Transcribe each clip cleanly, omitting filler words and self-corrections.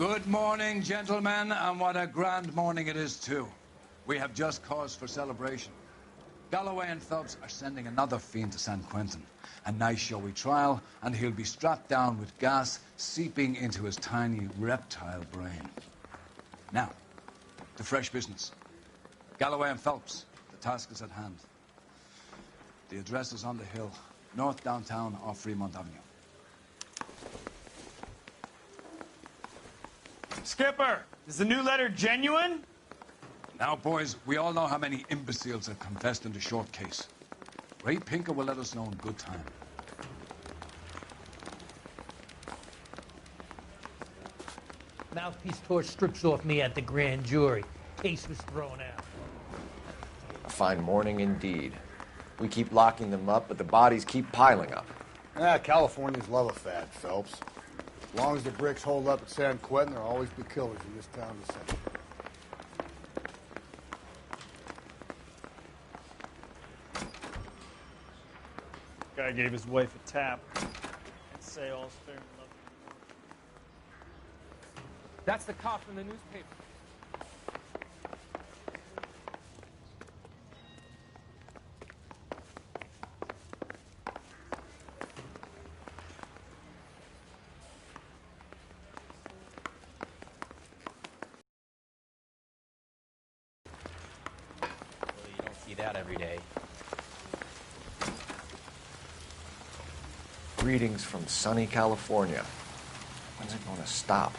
Good morning, gentlemen, and what a grand morning it is, too. We have just cause for celebration. Galloway and Phelps are sending another fiend to San Quentin. A nice showy trial, and he'll be strapped down with gas seeping into his tiny reptile brain. Now, to fresh business. Galloway and Phelps, the task is at hand. The address is on the hill, north downtown off Fremont Avenue. Skipper, is the new letter genuine? Now, boys, we all know how many imbeciles have confessed in the short case. Ray Pinker will let us know in good time. Mouthpiece tore strips off me at the grand jury. Case was thrown out. A fine morning indeed. We keep locking them up, but the bodies keep piling up. Californians love a fad, Phelps. As long as the bricks hold up at San Quentin, there'll always be killers in this town to send. Guy gave his wife a tap. And say all's fair in love. That's the cop from the newspaper. You don't see that every day. Greetings from sunny California. When's it going to stop?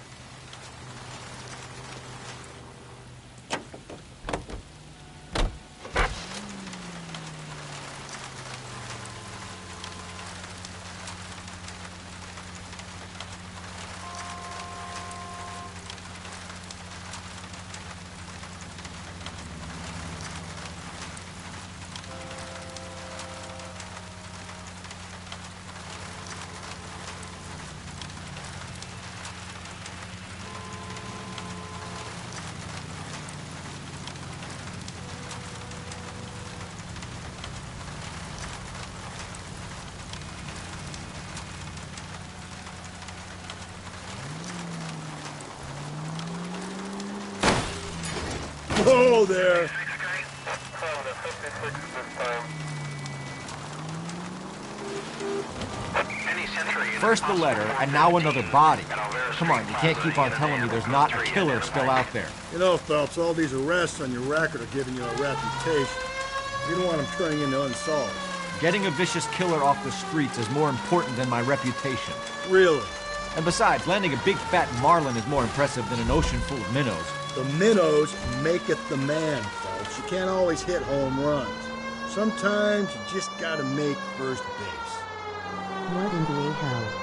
Whoa there! First the letter, and now another body. Come on, you can't keep on telling me there's not a killer still out there. You know, Phelps, all these arrests on your record are giving you a reputation. You don't want them turning into unsolved. Getting a vicious killer off the streets is more important than my reputation. Really? And besides, landing a big fat marlin is more impressive than an ocean full of minnows. The minnows maketh the man, Phelps. You can't always hit home runs. Sometimes you just gotta make first base. What in the hell?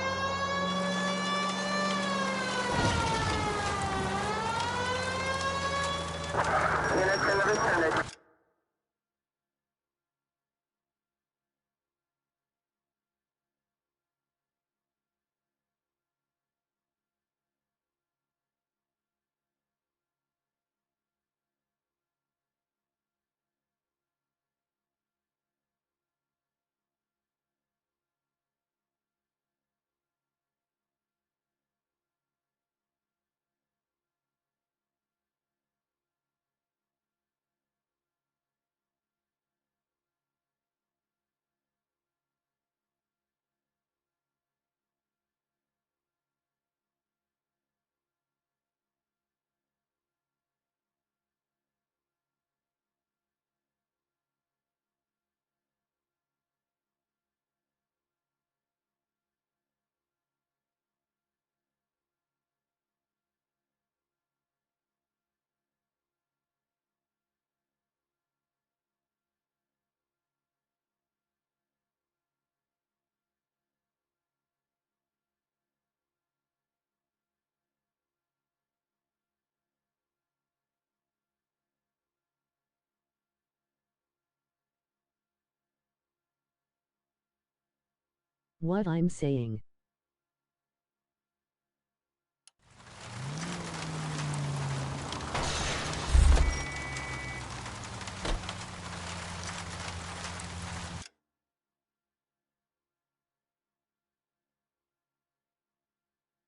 What I'm saying.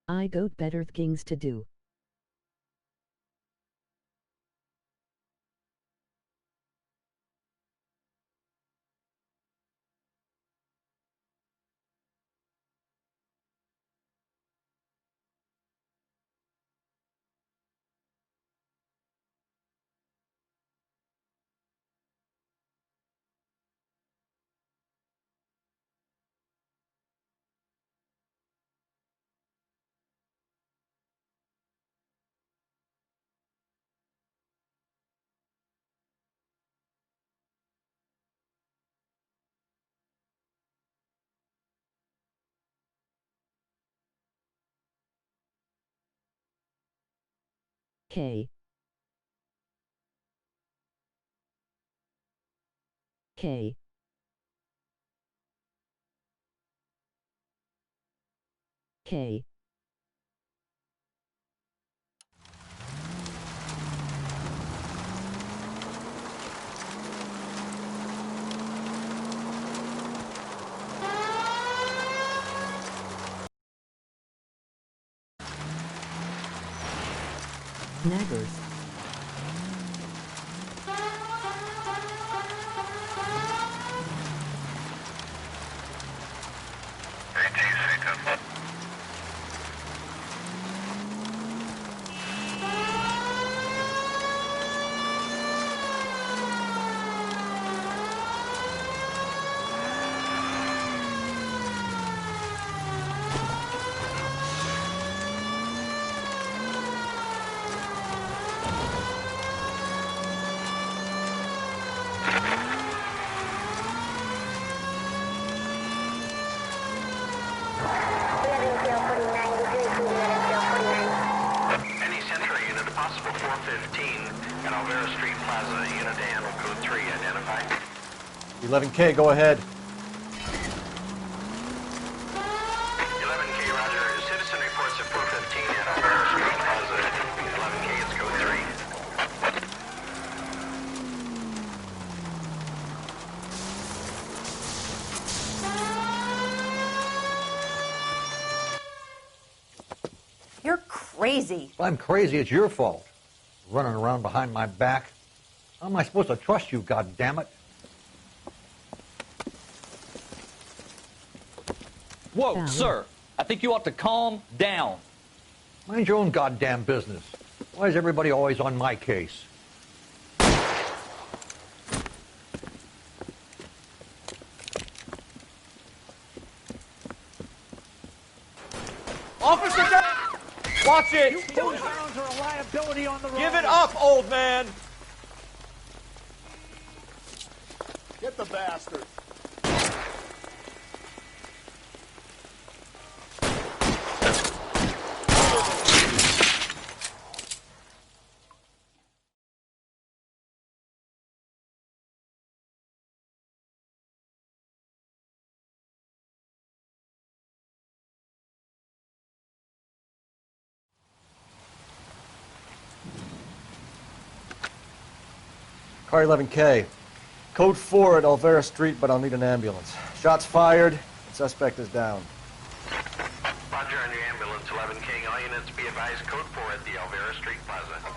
I got better things to do. K. K. K. Naggers. Any Century unit, a possible 415 at Alvera Street Plaza, unit to handle code 3, identified. 11K, go ahead. 11K, roger. Citizen reports at 415 at Alvera Street Plaza. 11K, it's code 3. You're crazy. If I'm crazy, it's your fault. Running around behind my back. How am I supposed to trust you, goddammit? Whoa, Valerie. sir. I think you ought to calm down. Mind your own goddamn business. Why is everybody always on my case? Officer down! Watch it! Hounds are a liability on the road. Give it up, old man! Get the bastard. Car 11K. Code 4 at Alvera Street, but I'll need an ambulance. Shots fired. Suspect is down. Roger on your ambulance, 11K. All units be advised, code 4 at the Alvera Street Plaza.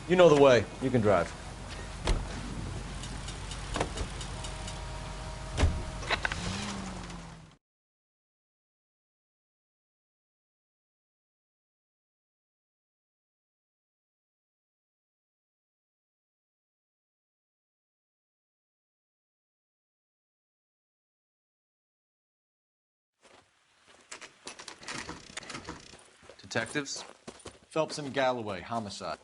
You know the way. You can drive. Detectives? Phelps and Galloway, homicide.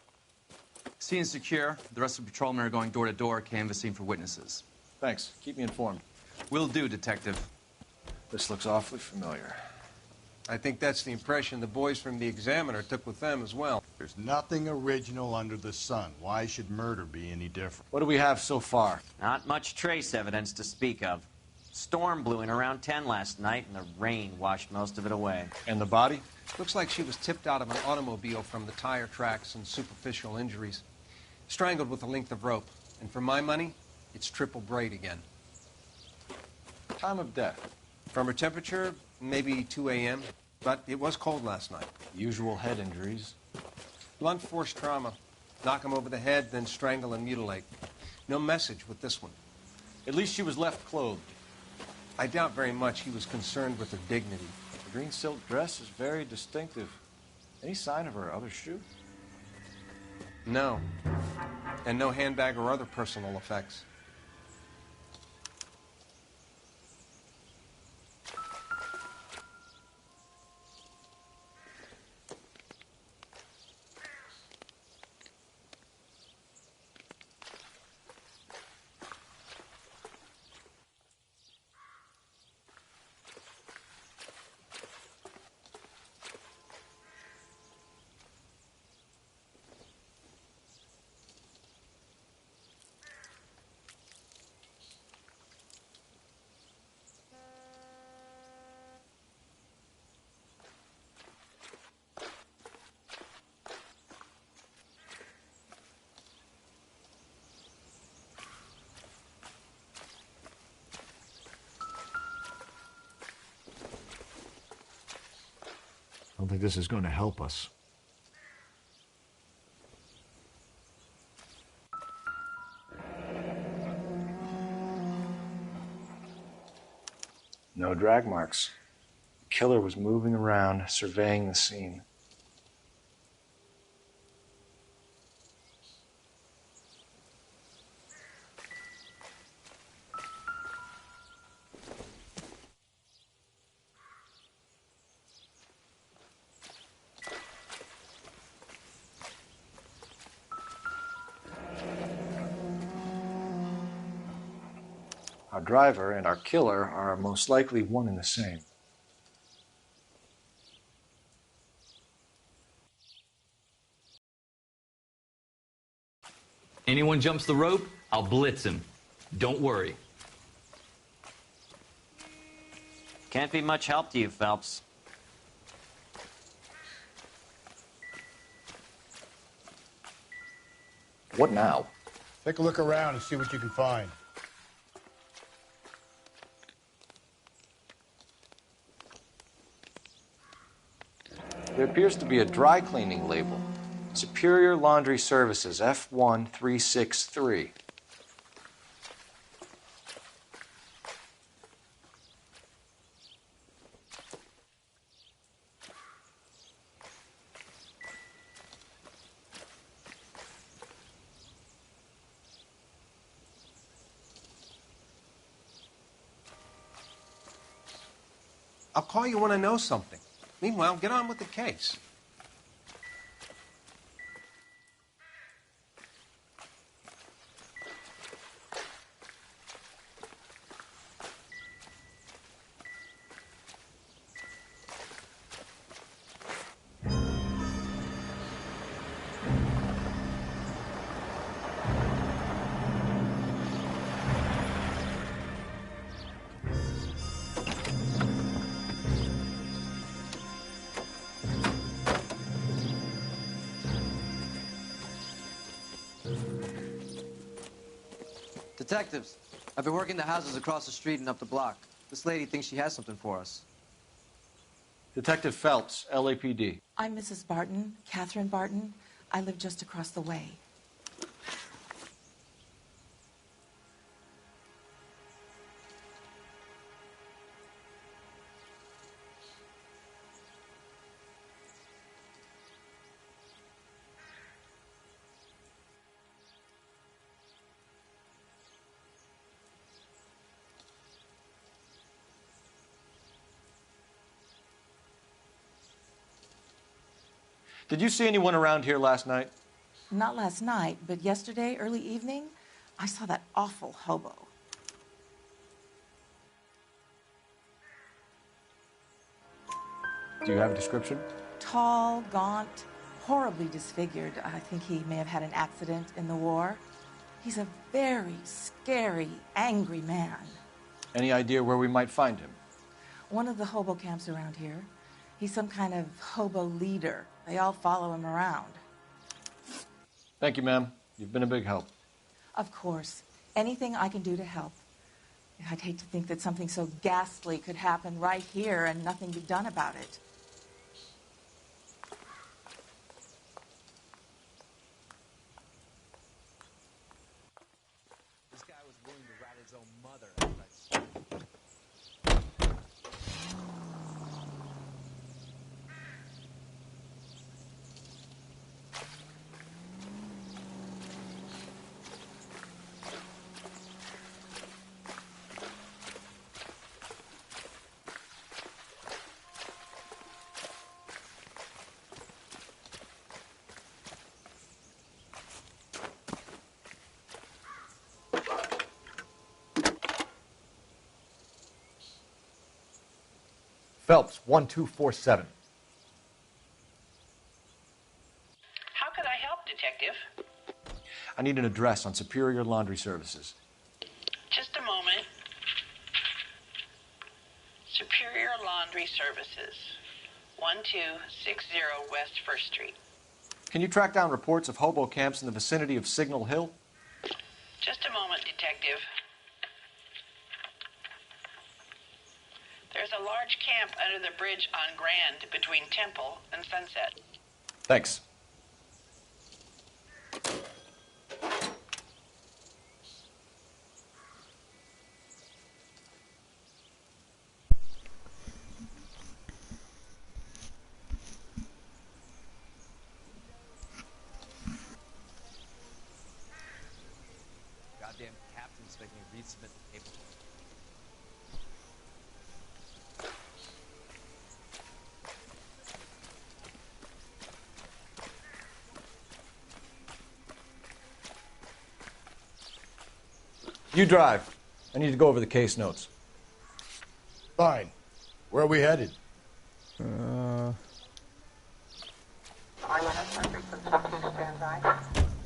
Scene is secure. The rest of the patrolmen are going door to door, canvassing for witnesses. Thanks. Keep me informed. Will do, Detective. This looks awfully familiar. I think that's the impression the boys from the Examiner took with them as well. There's nothing original under the sun. Why should murder be any different? What do we have so far? Not much trace evidence to speak of. Storm blew in around 10 last night, and the rain washed most of it away. And the body? Looks like she was tipped out of an automobile from the tire tracks and superficial injuries. Strangled with a length of rope. And for my money, it's triple braid again. Time of death? From her temperature, maybe 2 a.m., but it was cold last night. Usual head injuries. Blunt force trauma. Knock him over the head, then strangle and mutilate. No message with this one. At least she was left clothed. I doubt very much he was concerned with her dignity. The green silk dress is very distinctive. Any sign of her other shoe? No. And no handbag or other personal effects. I don't think this is going to help us. No drag marks. The killer was moving around, surveying the scene. Our driver and our killer are most likely one and the same. Anyone jumps the rope, I'll blitz him. Don't worry. Can't be much help to you, Phelps. What now? Take a look around and see what you can find. There appears to be a dry cleaning label. Superior Laundry Services, F1363. I'll call you when I know something. Meanwhile, get on with the case. Detectives, I've been working the houses across the street and up the block. This lady thinks she has something for us. Detective Phelps, LAPD. I'm Mrs. Barton, Catherine Barton. I live just across the way. Did you see anyone around here last night? Not last night, but yesterday, early evening, I saw that awful hobo. Do you have a description? Tall, gaunt, horribly disfigured. I think he may have had an accident in the war. He's a very scary, angry man. Any idea where we might find him? One of the hobo camps around here. He's some kind of hobo leader. They all follow him around. Thank you, ma'am. You've been a big help. Of course. Anything I can do to help. I'd hate to think that something so ghastly could happen right here and nothing be done about it. This guy was willing to rat his own mother. Phelps, 1247. How can I help, Detective? I need an address on Superior Laundry Services. Just a moment. Superior Laundry Services, 1260 West 1st Street. Can you track down reports of hobo camps in the vicinity of Signal Hill? Just a moment, Detective. There's a large camp under the bridge on Grand between Temple and Sunset. Thanks. Goddamn captain's making me resubmit the paperwork. You drive. I need to go over the case notes. Fine. Where are we headed?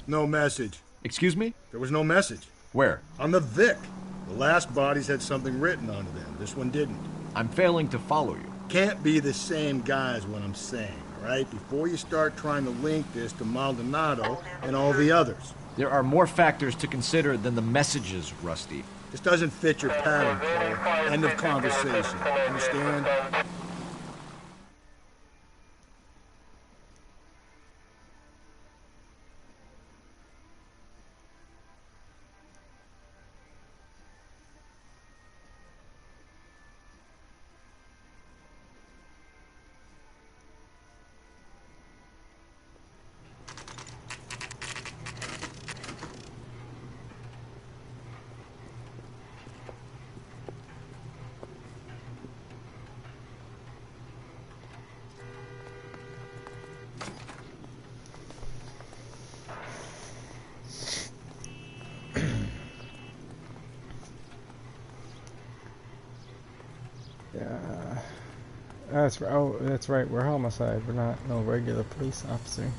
No message. Excuse me? There was no message. Where? On the Vic. The last bodies had something written onto them. This one didn't. I'm failing to follow you. Can't be the same guy is what I'm saying, all right? Before you start trying to link this to Maldonado and all the others. There are more factors to consider than the messages, Rusty. This doesn't fit your pattern, Cole. End of conversation. Understand? That's right. Oh, that's right. We're homicide. We're not no regular police officer.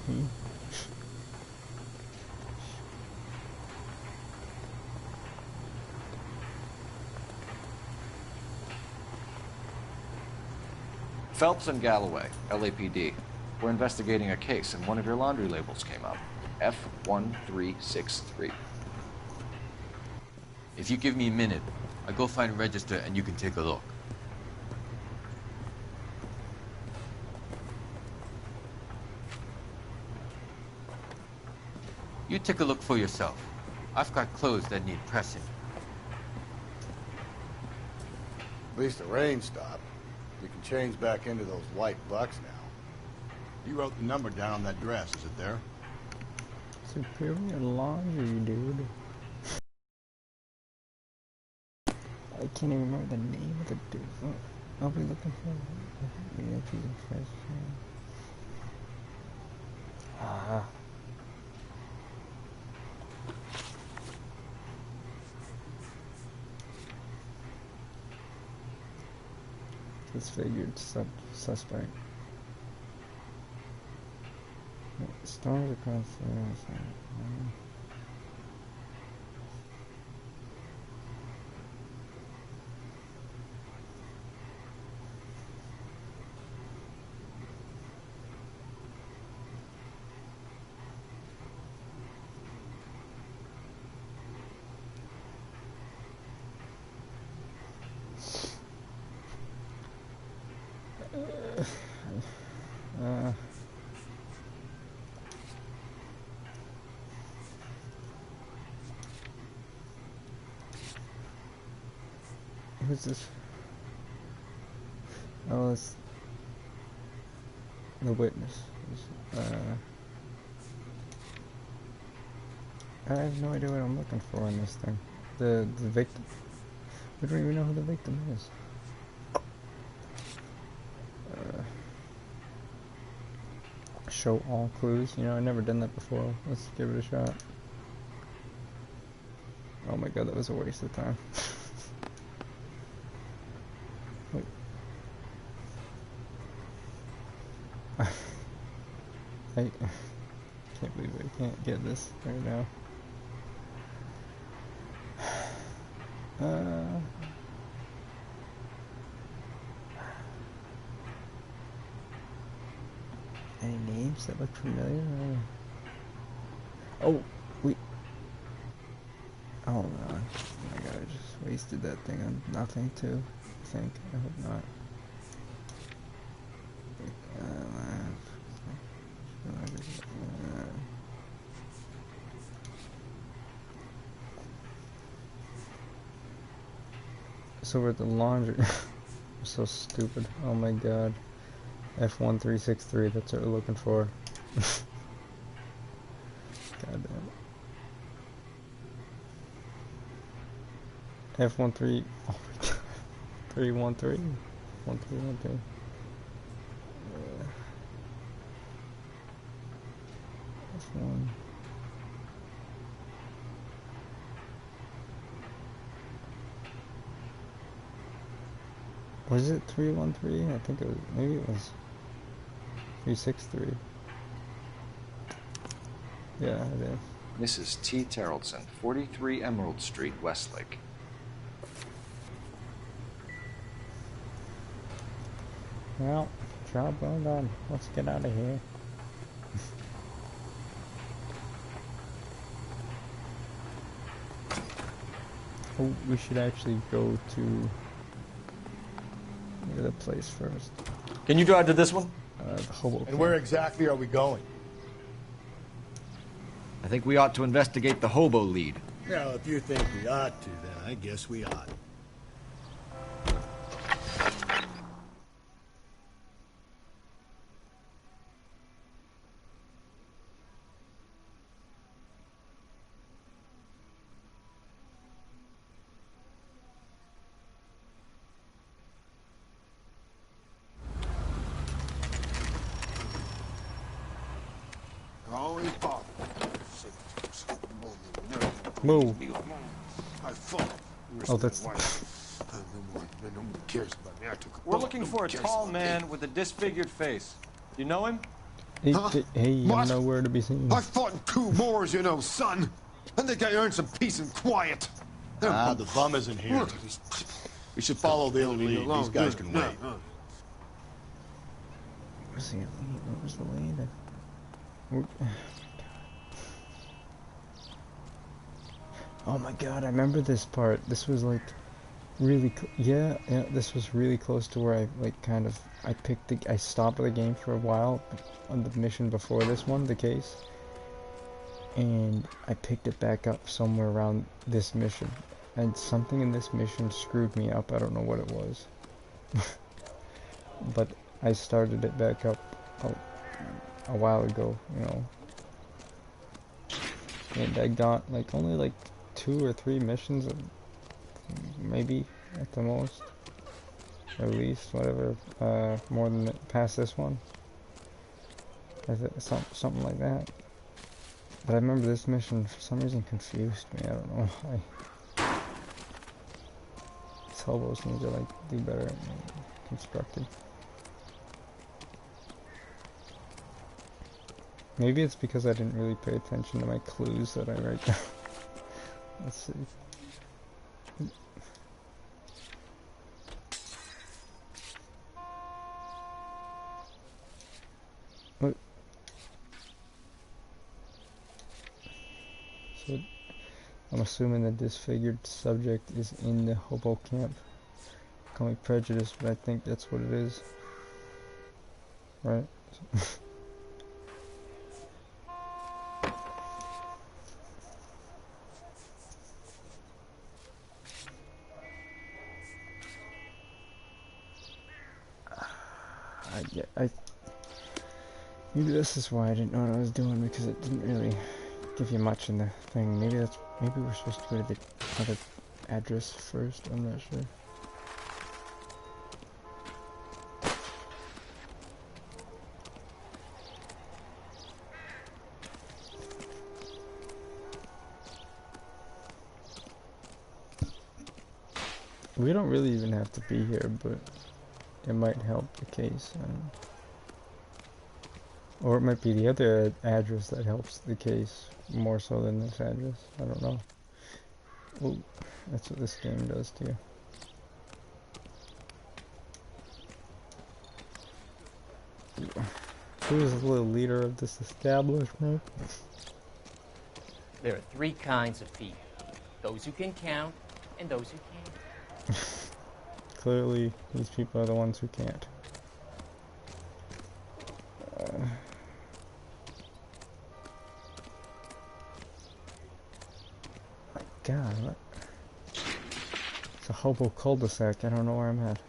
Phelps and Galloway, LAPD. We're investigating a case, and one of your laundry labels came up. F1363. If you give me a minute, I'll go find a register and you can take a look. You take a look for yourself. I've got clothes that need pressing. At least the rain stopped. We can change back into those white bucks now. You wrote the number down on that dress, is it there? Superior laundry, dude. I can't even remember the name of the dude. I'll be looking for it. Ah. Disfigured suspect. Storms across the who's this? Oh, it's the witness. I have no idea what I'm looking for in this thing. The victim. We don't even know who the victim is. Show all clues. You know, I've never done that before. Let's give it a shot. Oh my god, that was a waste of time. Wait. I can't believe I can't get this right now. Any names that look familiar? Oh, we. Oh no! Oh my god, I just wasted that thing on nothing too. think. I hope not. So we're at the laundry. I'm so stupid. Oh my god. F1363, that's what we're looking for. God damn. F13. Oh my god. 313. 1313. F1. Was it 313? I think it was. Maybe it was 363. Yeah, it is. Mrs. T. Terrellson, 43 Emerald Street, Westlake. Well, job well done. Let's get out of here. Oh, we should actually go to the place first. Can you drive to this one? The hobo. And where exactly are we going? I think we ought to investigate the hobo lead. Well, if you think we ought to, then I guess we ought. Move. Oh, that's. We're looking for a tall man with a disfigured face. You know him? Hey, hey, I'm nowhere to be seen. I fought in 2 wars, you know, son. I think I earned some peace and quiet. Ah, the bum isn't here. We should follow the lead. These guys can wait. Where's the lead? Where's the lead? Oh my god, I remember this part. This was like really, yeah, this was really close to where I like kind of, I stopped the game for a while on the mission before this one, the case. And I picked it back up somewhere around this mission. And something in this mission screwed me up. I don't know what it was. But I started it back up a while ago, you know. And I got like only like 2 or 3 missions, maybe at the most, or at least whatever, more than past this one. Something like that. But I remember this mission for some reason confused me. I don't know why. These hobos need to like do better at constructing. Maybe it's because I didn't really pay attention to my clues that I write down. Let's see. What? So, I'm assuming the disfigured subject is in the hobo camp. Call me prejudiced, but I think that's what it is. Right? Maybe this is why I didn't know what I was doing, because it didn't really give you much in the thing. Maybe we're supposed to go to the other address first. I'm not sure. We don't really even have to be here, but it might help the case. Or it might be the other address that helps the case more so than this address. I don't know. Ooh, that's what this game does to you. Who is the little leader of this establishment? There are 3 kinds of feet. Those who can count and those who can't. clearly these people are the ones who can't. My God, what? It's a hobo cul-de-sac. I don't know where I'm at.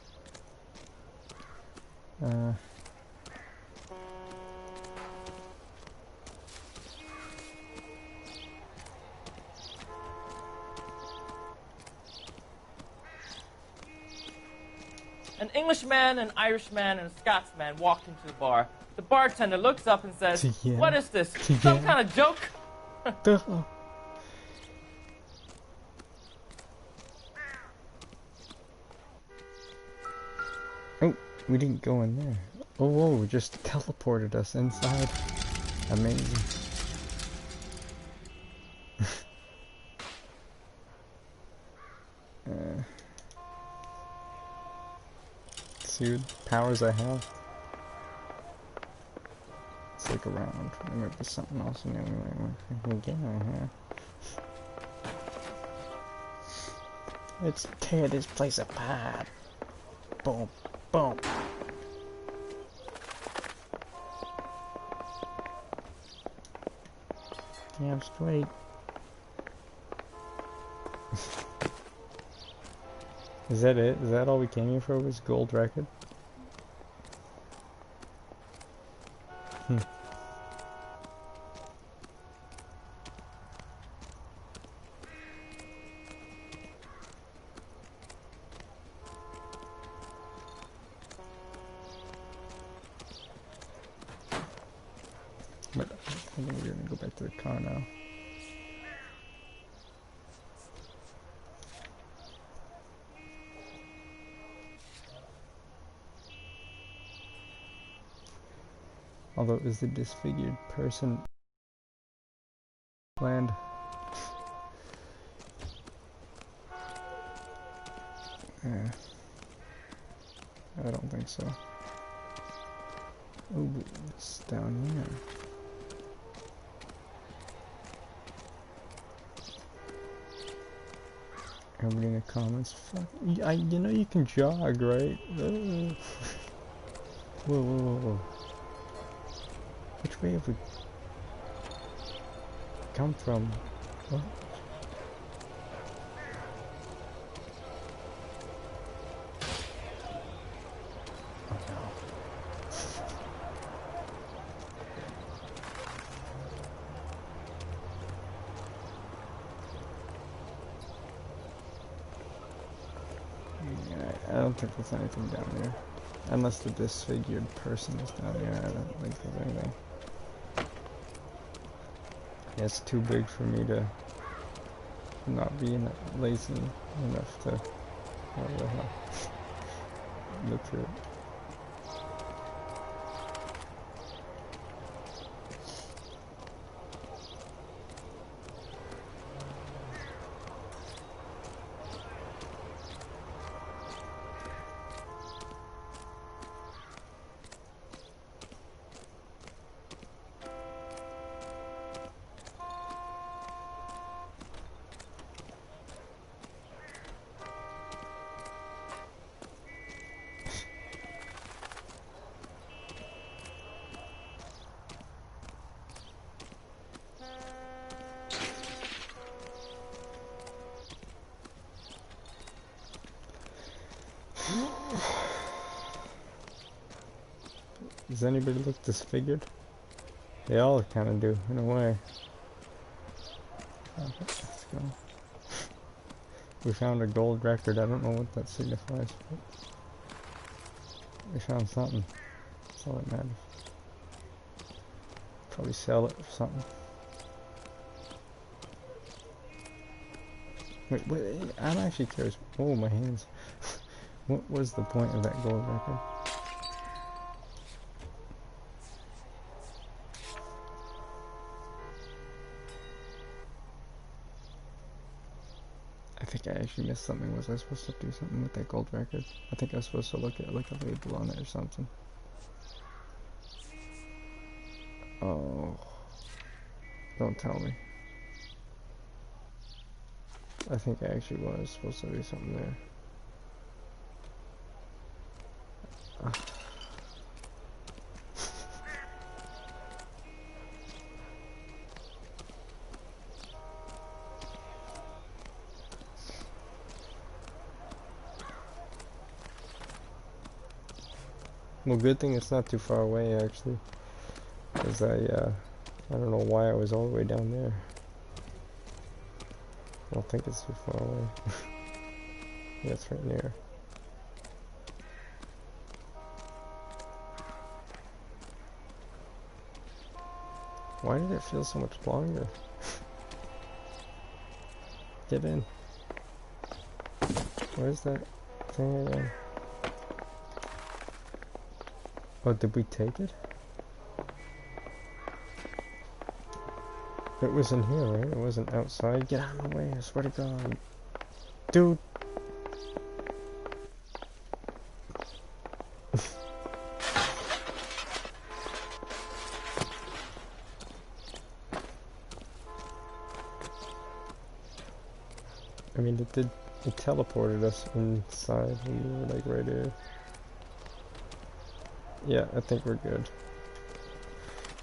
An Englishman, an Irishman, and a Scotsman walked into the bar. The bartender looks up and says, Yeah. "What is this? Yeah. Some kind of joke?" Oh, we didn't go in there. Oh, whoa, we just teleported us inside. Amazing. See what powers I have. Let's look around. There might be something else in there we might get on here. Let's tear this place apart. Boom, boom. Damn straight. Is that it? Is that all we came here for? Was gold record? But I think we're gonna go back to the car now. Although, is the disfigured person land? Yeah. I don't think so. Oh, it's down here. Everybody in the comments, fuck, you know you can jog, right? Whoa, whoa, whoa, whoa. Which way have we come from? What? Oh no. I don't think there's anything down here. Unless the disfigured person is down here, I don't think there's anything. Yeah, it's too big for me to not be lazy enough to look through it. Does anybody look disfigured? They all kind of do, in a way. Okay, let's go. We found a gold record. I don't know what that signifies, but we found something. That's all that matters. Probably sell it for something. Wait, I'm actually curious. Oh, my hands. What was the point of that gold record? I think I actually missed something. Was I supposed to do something with that gold record? I think I was supposed to look at like a label on it or something. Oh, don't tell me. I think I actually was supposed to do something there. Well, good thing it's not too far away, actually. Because I don't know why I was all the way down there. I don't think it's too far away. Yeah, it's right near. Why did it feel so much longer? Get in. Where's that thing again? Oh, did we take it? It was in here, right? It wasn't outside. Get out of the way, I swear to God. Dude! I mean, it teleported us inside when we were like right here. Yeah, I think we're good.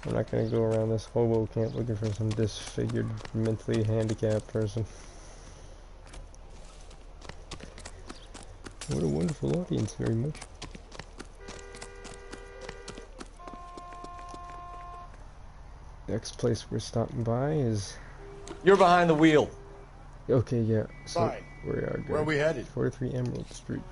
I'm not gonna go around this hobo camp looking for some disfigured, mentally handicapped person. What a wonderful audience, very much. Next place we're stopping by is... You're behind the wheel. Okay, yeah. So Fine. we are good. Where are we headed? 43 Emerald Street.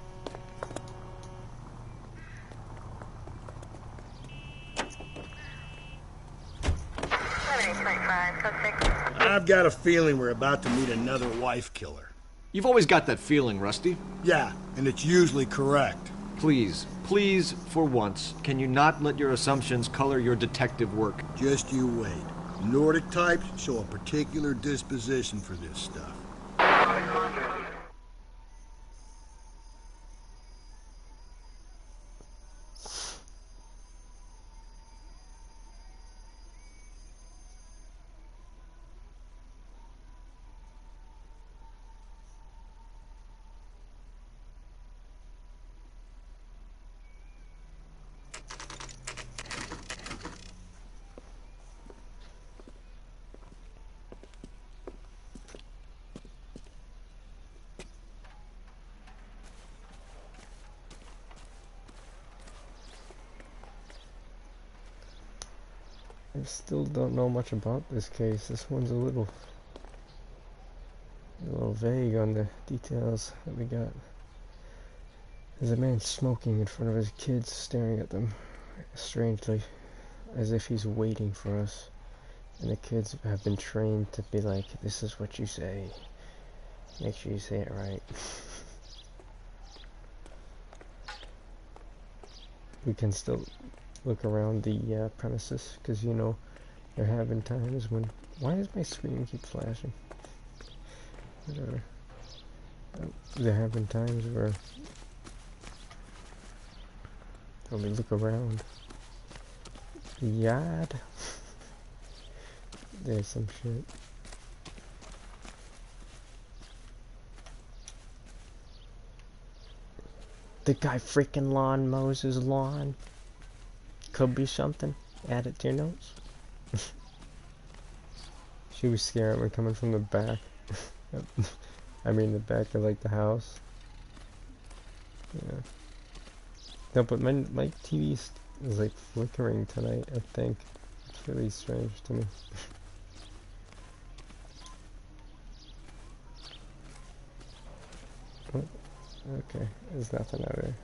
I've got a feeling we're about to meet another wife killer. You've always got that feeling, Rusty. Yeah, and it's usually correct. Please, please, for once, can you not let your assumptions color your detective work? Just you wait. Nordic types show a particular disposition for this stuff. I still don't know much about this case. This one's a little vague on the details that we got. There's a man smoking in front of his kids, staring at them strangely, as if he's waiting for us. And the kids have been trained to be like, this is what you say. Make sure you say it right. We can still look around the premises, because you know they're having times when... Why does my screen keep flashing? Whatever. They're having times where when we look around the yard, there's some shit. The guy freaking lawn mows his lawn. Could be something. Add it to your notes. She was scaring me coming from the back. I mean the back of like the house. Yeah. No, but my TV is like flickering tonight, I think. It's really strange to me. Oh, okay, there's nothing out there.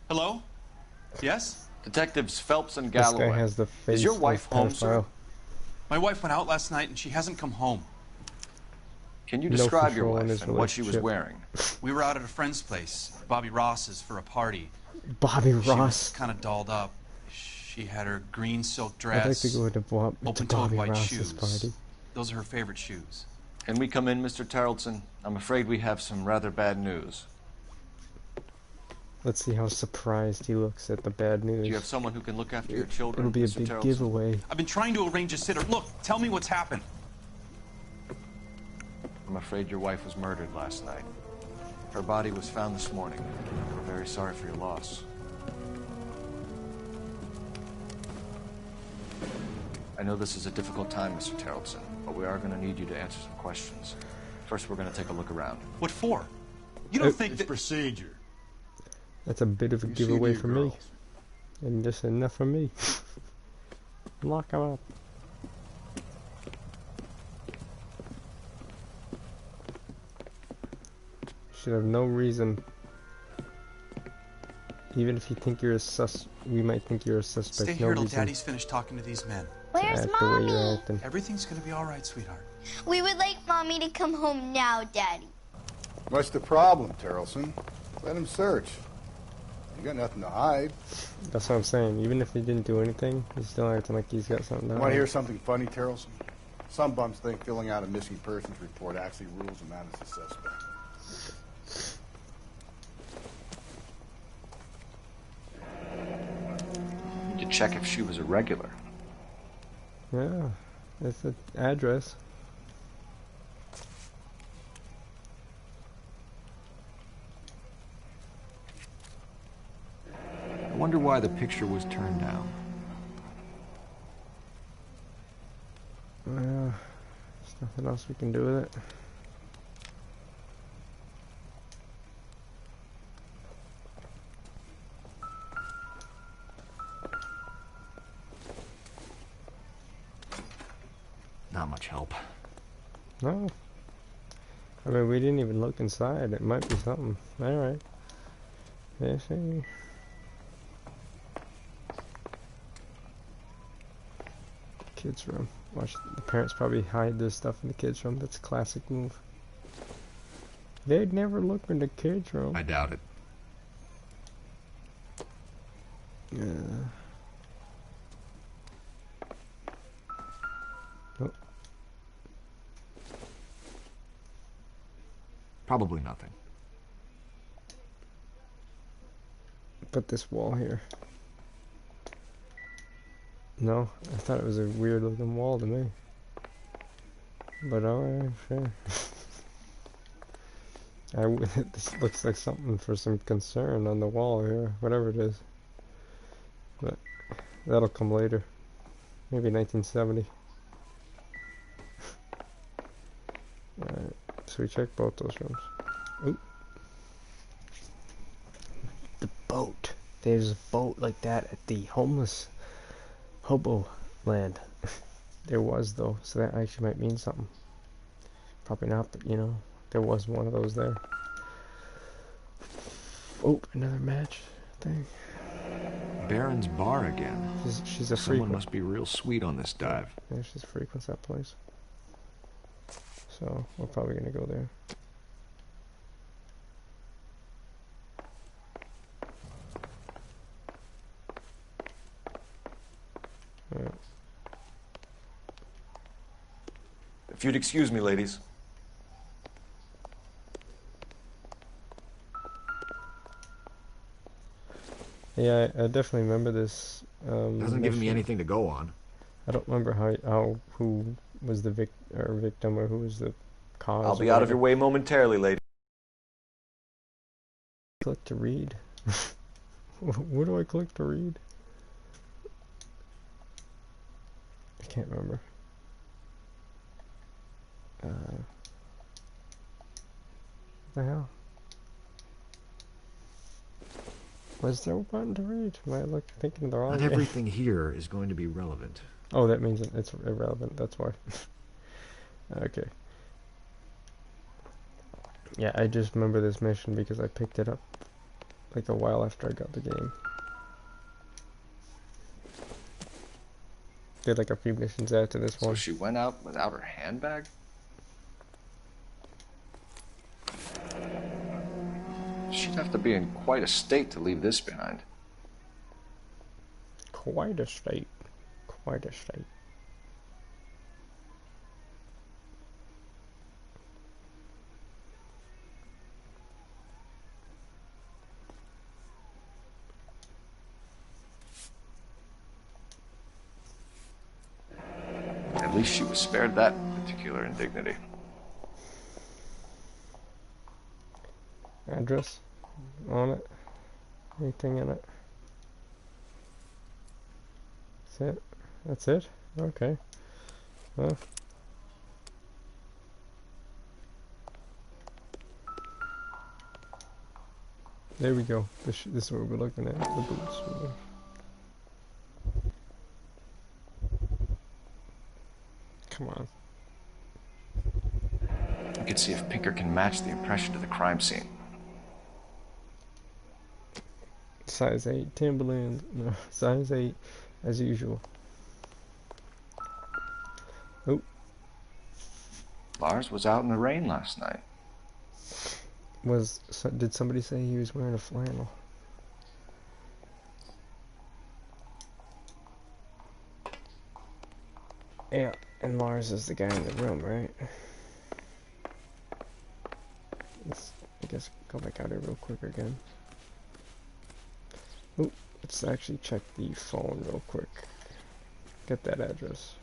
Hello? Yes? Detectives Phelps and This Galloway. guy has the face Is your of wife home, sir? pedophile. My wife went out last night and she hasn't come home. Can you No describe your control in wife his and what she was relationship. wearing? We were out at a friend's place, Bobby Ross's, for a party. Bobby She was Ross. kind of dolled up. She had her green silk I'd like dress, to go to open-toed Bobby white Ross's shoes. party. Those are her favorite shoes. Can we come in, Mr. Tarleton? I'm afraid we have some rather bad news. Let's see how surprised he looks at the bad news. Do you have someone who can look after your children? It'll be a Mr. big Terrelson? giveaway. I've been trying to arrange a sitter. Look, tell me what's happened. I'm afraid your wife was murdered last night. Her body was found this morning. We're very sorry for your loss. I know this is a difficult time, Mr. Terrelson, but we are going to need you to answer some questions. First, we're going to take a look around. What for? You don't think it's that... procedure. That's a bit of a You giveaway see for the me. girls. And just enough for me. Lock him up. Should have no reason. Even if you think you're a we might think you're a suspect. Stay here till Daddy's finished talking to these men. Where's Act the way you're Mommy? acting. Everything's gonna be all right, sweetheart. We would like Mommy to come home now, Daddy. What's the problem, Terrelson? Let him search. You got nothing to hide. That's what I'm saying. Even if he didn't do anything, he's still acting like he's got something to Want to hide. hear something funny, Terrelson? Some bums think filling out a missing persons report actually rules them out as a suspect. You need to check if she was a regular. Yeah, that's the address. I wonder why the picture was turned down. There's nothing else we can do with it. Not much help. No. I mean, we didn't even look inside. It might be something. Alright. Yeah, see. Kids' room. Watch, the parents probably hide this stuff in the kids' room. That's a classic move. They'd never look in the kids' room. I doubt it. Yeah. Oh. Probably nothing. Put this wall here. No, I thought it was a weird looking wall to me. But alright, sure. This looks like something for some concern on the wall here, whatever it is. But that'll come later. Maybe 1970. Alright, so we check both those rooms. Oop. The boat. There's a boat like that at the homeless hobo land. There was though, so that actually might mean something. Probably not, but you know, there was one of those there. Oh, another match thing. Baron's bar again. She's a Someone frequent. must be real sweet on this dive. Yeah, she frequents that place. So we're probably gonna go there. Alright. If you'd excuse me, ladies. Yeah, I definitely remember this. Hasn't given me mission. anything to go on. I don't remember who was the victim or who was the cause. I'll be out of your way momentarily, lady. Click to read. What do I click to read? I can't remember. What the hell? Was there a button to read? Am I thinking of the wrong Not game? everything here is going to be relevant. Oh, that means it's irrelevant. That's why. Okay. Yeah, I just remember this mission because I picked it up like a while after I got the game. Did like a few missions after this one. So she went out without her handbag? She'd have to be in quite a state to leave this behind. Quite a state. Quite a state. least she was spared that particular indignity. Address on it? Anything in it? That's it? That's it? Okay. Well. There we go. This is what we're looking at. The boots. Come on. We could see if Pinker can match the impression to the crime scene. Size 8 Timberlands. No, size 8 as usual. Oh. Lars was out in the rain last night. Did somebody say he was wearing a flannel? Yeah, and Lars is the guy in the room, right? Let's, I guess, go back out here real quick again. Oh, let's actually check the phone real quick. Get that address.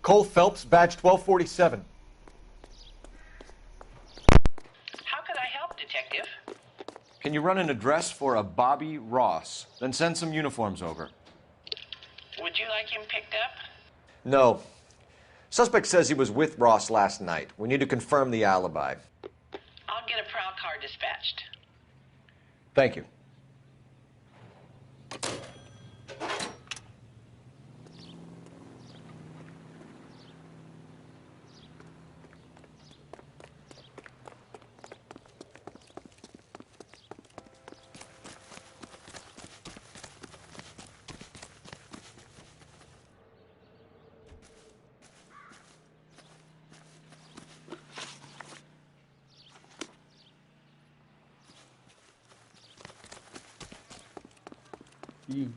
Cole Phelps, badge 1247. How could I help, Detective? Can you run an address for a Bobby Ross? Then send some uniforms over. Would you like him picked up? No. Suspect says he was with Ross last night. We need to confirm the alibi. I'll get a prowl car dispatched. Thank you. You.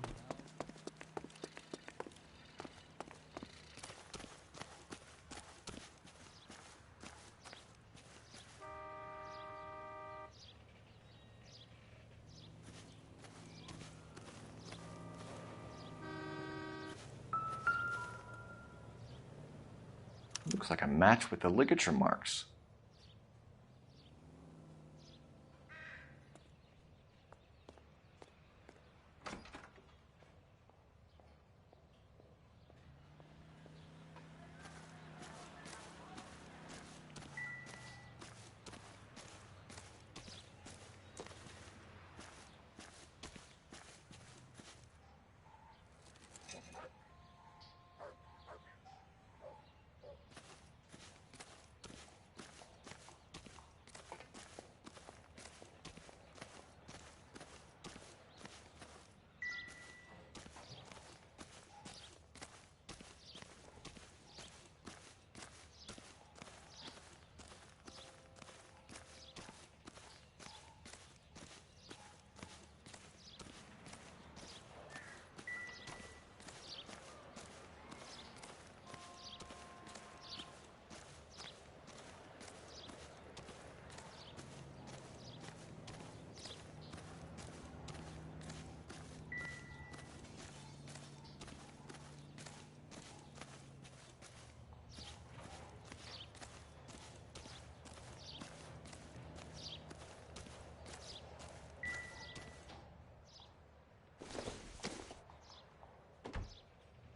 Looks like a match with the ligature marks.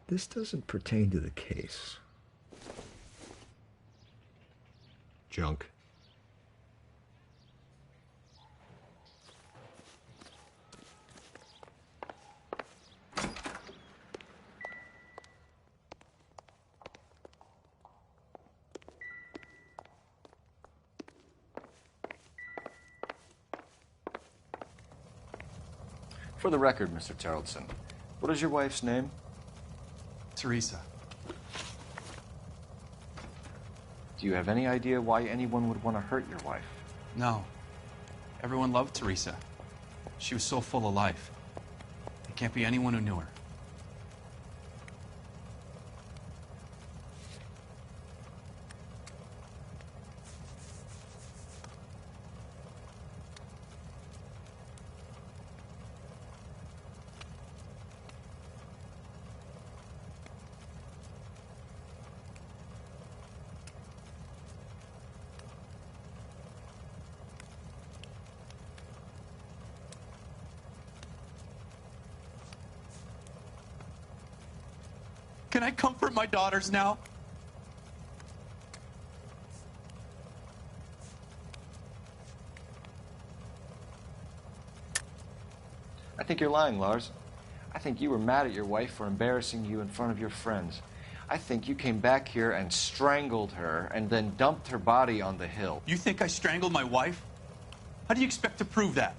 This doesn't pertain to the case. Junk. For the record, Mr. Terrelson, what is your wife's name? Teresa. Do you have any idea why anyone would want to hurt your wife? No. Everyone loved Teresa. She was so full of life. There can't be anyone who knew her. Can I comfort my daughters now? I think you're lying, Lars. I think you were mad at your wife for embarrassing you in front of your friends. I think you came back here and strangled her and then dumped her body on the hill. You think I strangled my wife? How do you expect to prove that?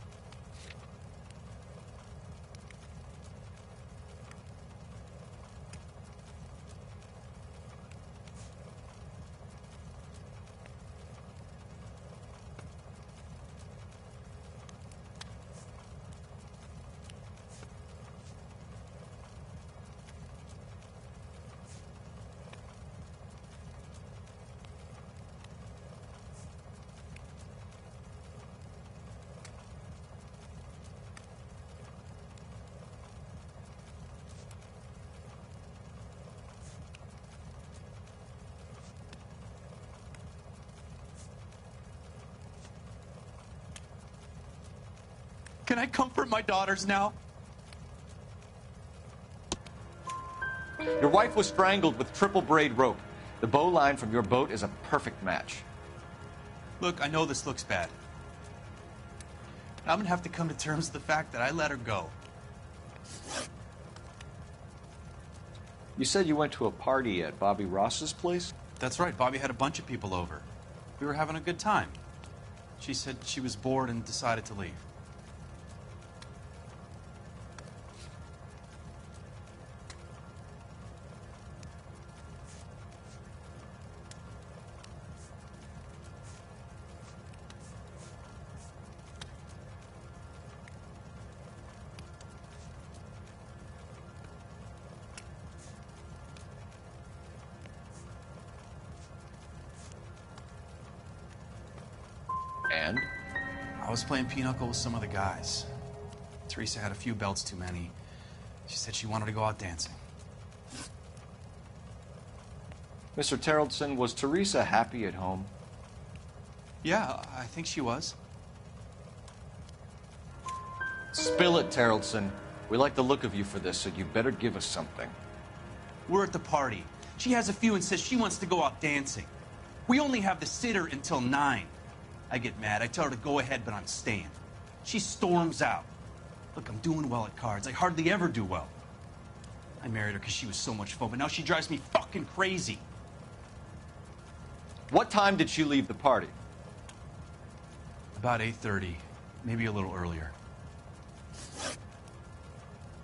Can I comfort my daughters now? Your wife was strangled with triple braid rope. The bow line from your boat is a perfect match. Look, I know this looks bad. I'm gonna have to come to terms with the fact that I let her go. You said you went to a party at Bobby Ross's place? That's right, Bobby had a bunch of people over. We were having a good time. She said she was bored and decided to leave. And? I was playing pinochle with some of the guys. Teresa had a few belts too many. She said she wanted to go out dancing. Mr. Terrellson, was Teresa happy at home? Yeah, I think she was. Spill it, Terrellson. We like the look of you for this, so you better give us something. We're at the party. She has a few and says she wants to go out dancing. We only have the sitter until 9. I get mad. I tell her to go ahead, but I'm staying. She storms out. Look, I'm doing well at cards. I hardly ever do well. I married her because she was so much fun, but now she drives me fucking crazy. What time did she leave the party? About 8:30, maybe a little earlier.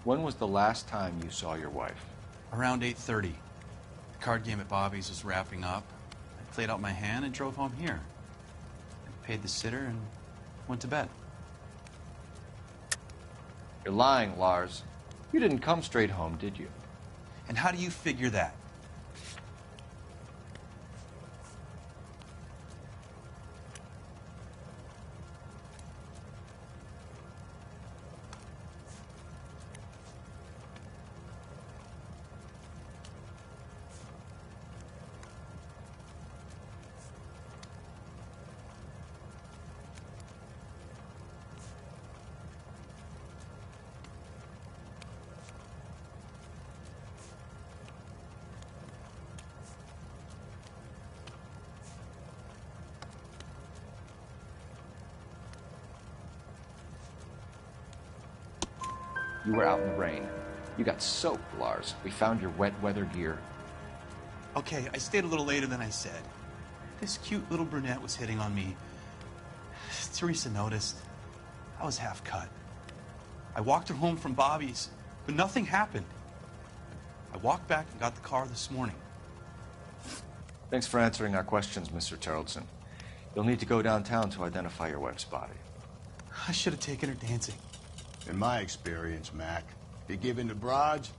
When was the last time you saw your wife? Around 8:30. The card game at Bobby's was wrapping up. I played out my hand and drove home here. I paid the sitter and went to bed. You're lying, Lars. You didn't come straight home, did you? And how do you figure that? You were out in the rain. You got soaked, Lars. We found your wet weather gear. Okay, I stayed a little later than I said. This cute little brunette was hitting on me. Teresa noticed. I was half cut. I walked her home from Bobby's, but nothing happened. I walked back and got the car this morning. Thanks for answering our questions, Mr. Terrellson. You'll need to go downtown to identify your wife's body. I should have taken her dancing. In my experience, Mac, if you give in to broads,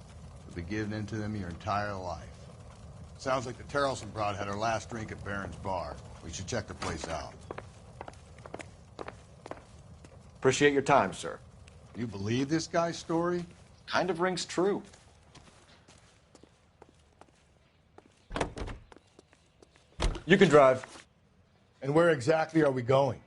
you'll be giving in to them your entire life. Sounds like the Terrellson broad had her last drink at Barron's Bar. We should check the place out. Appreciate your time, sir. You believe this guy's story? Kind of rings true. You can drive. And where exactly are we going?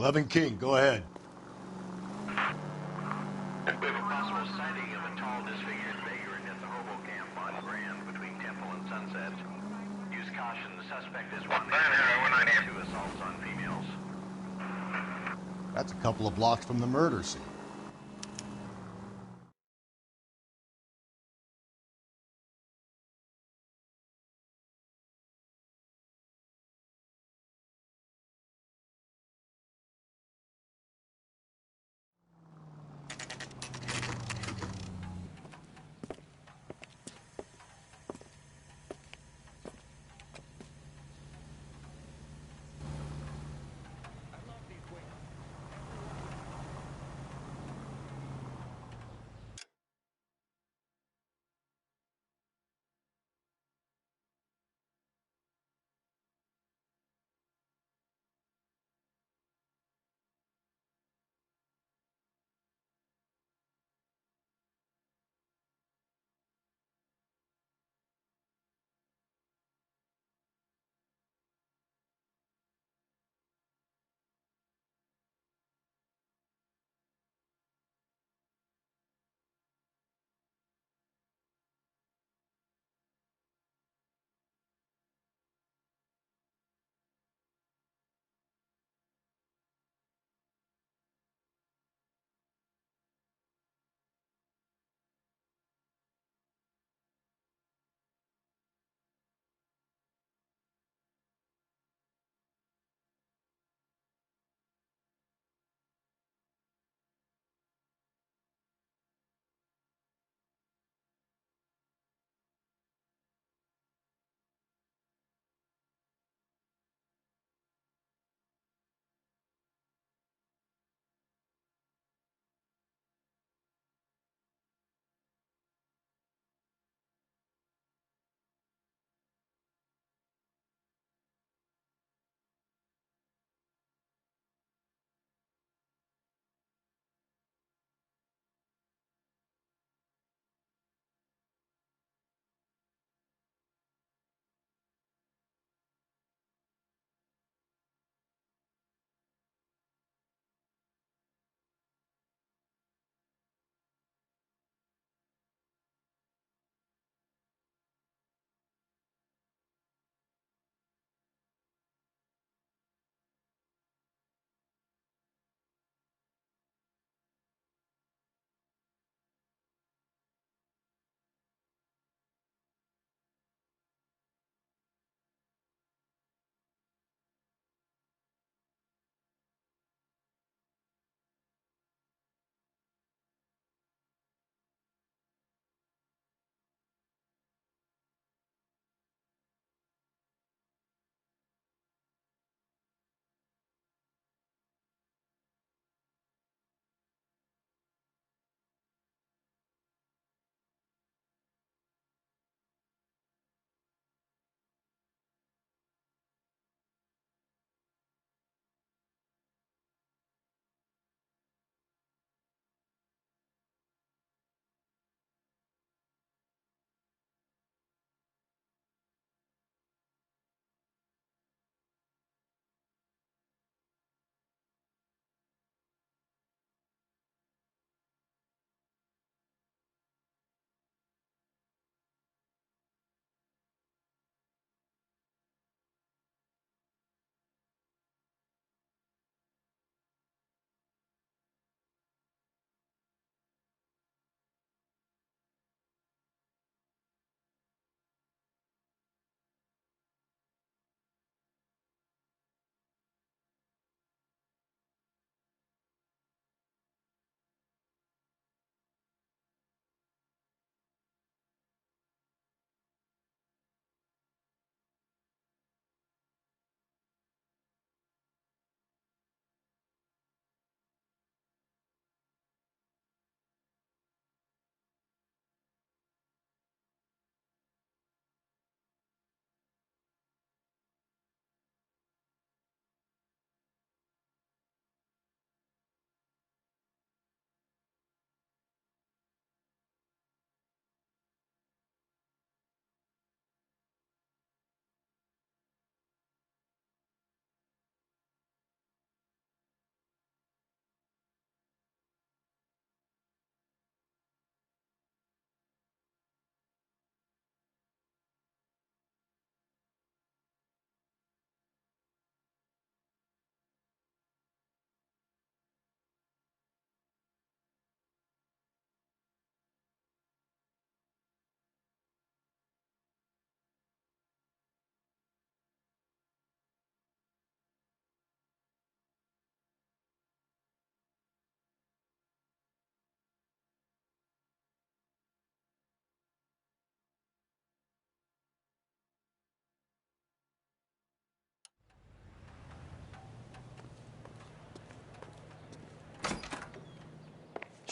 11 King, go ahead. We have a possible sighting of a tall, disfigured vagrant at the hobo camp on Grand between Temple and Sunset. Use caution. The suspect is wanted for 2 assaults on females. That's a couple of blocks from the murder scene.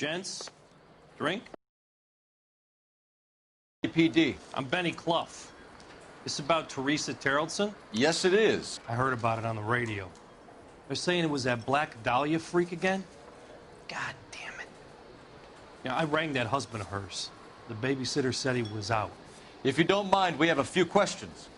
Gents, drink? PD. I'm Benny Clough. This about Teresa Terrellson? Yes, it is. I heard about it on the radio. They're saying it was that Black Dahlia freak again? God damn it. Yeah, I rang that husband of hers. The babysitter said he was out. If you don't mind, we have a few questions.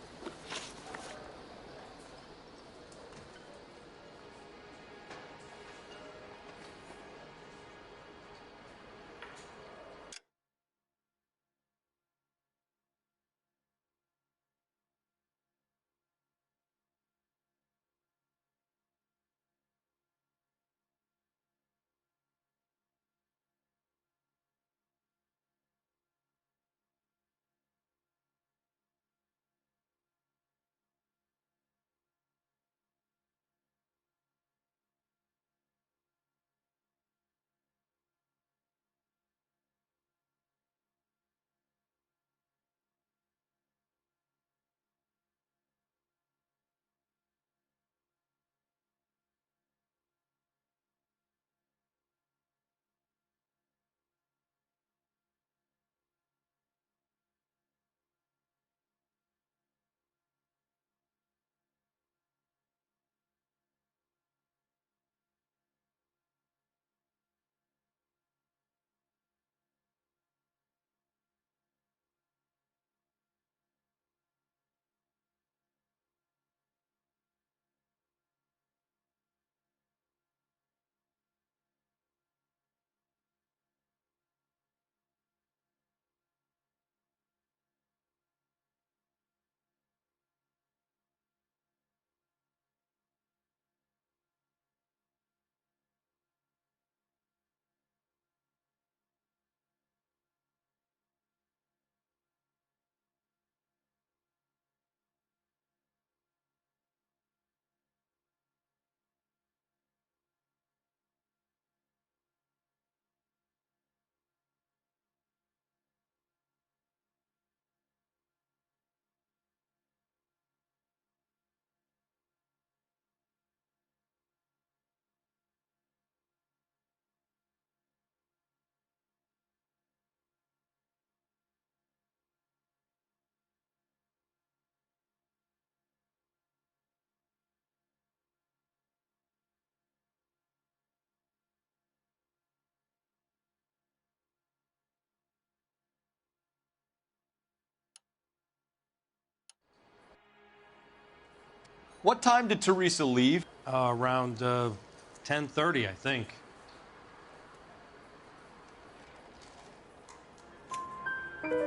What time did Teresa leave? Around 10:30, I think.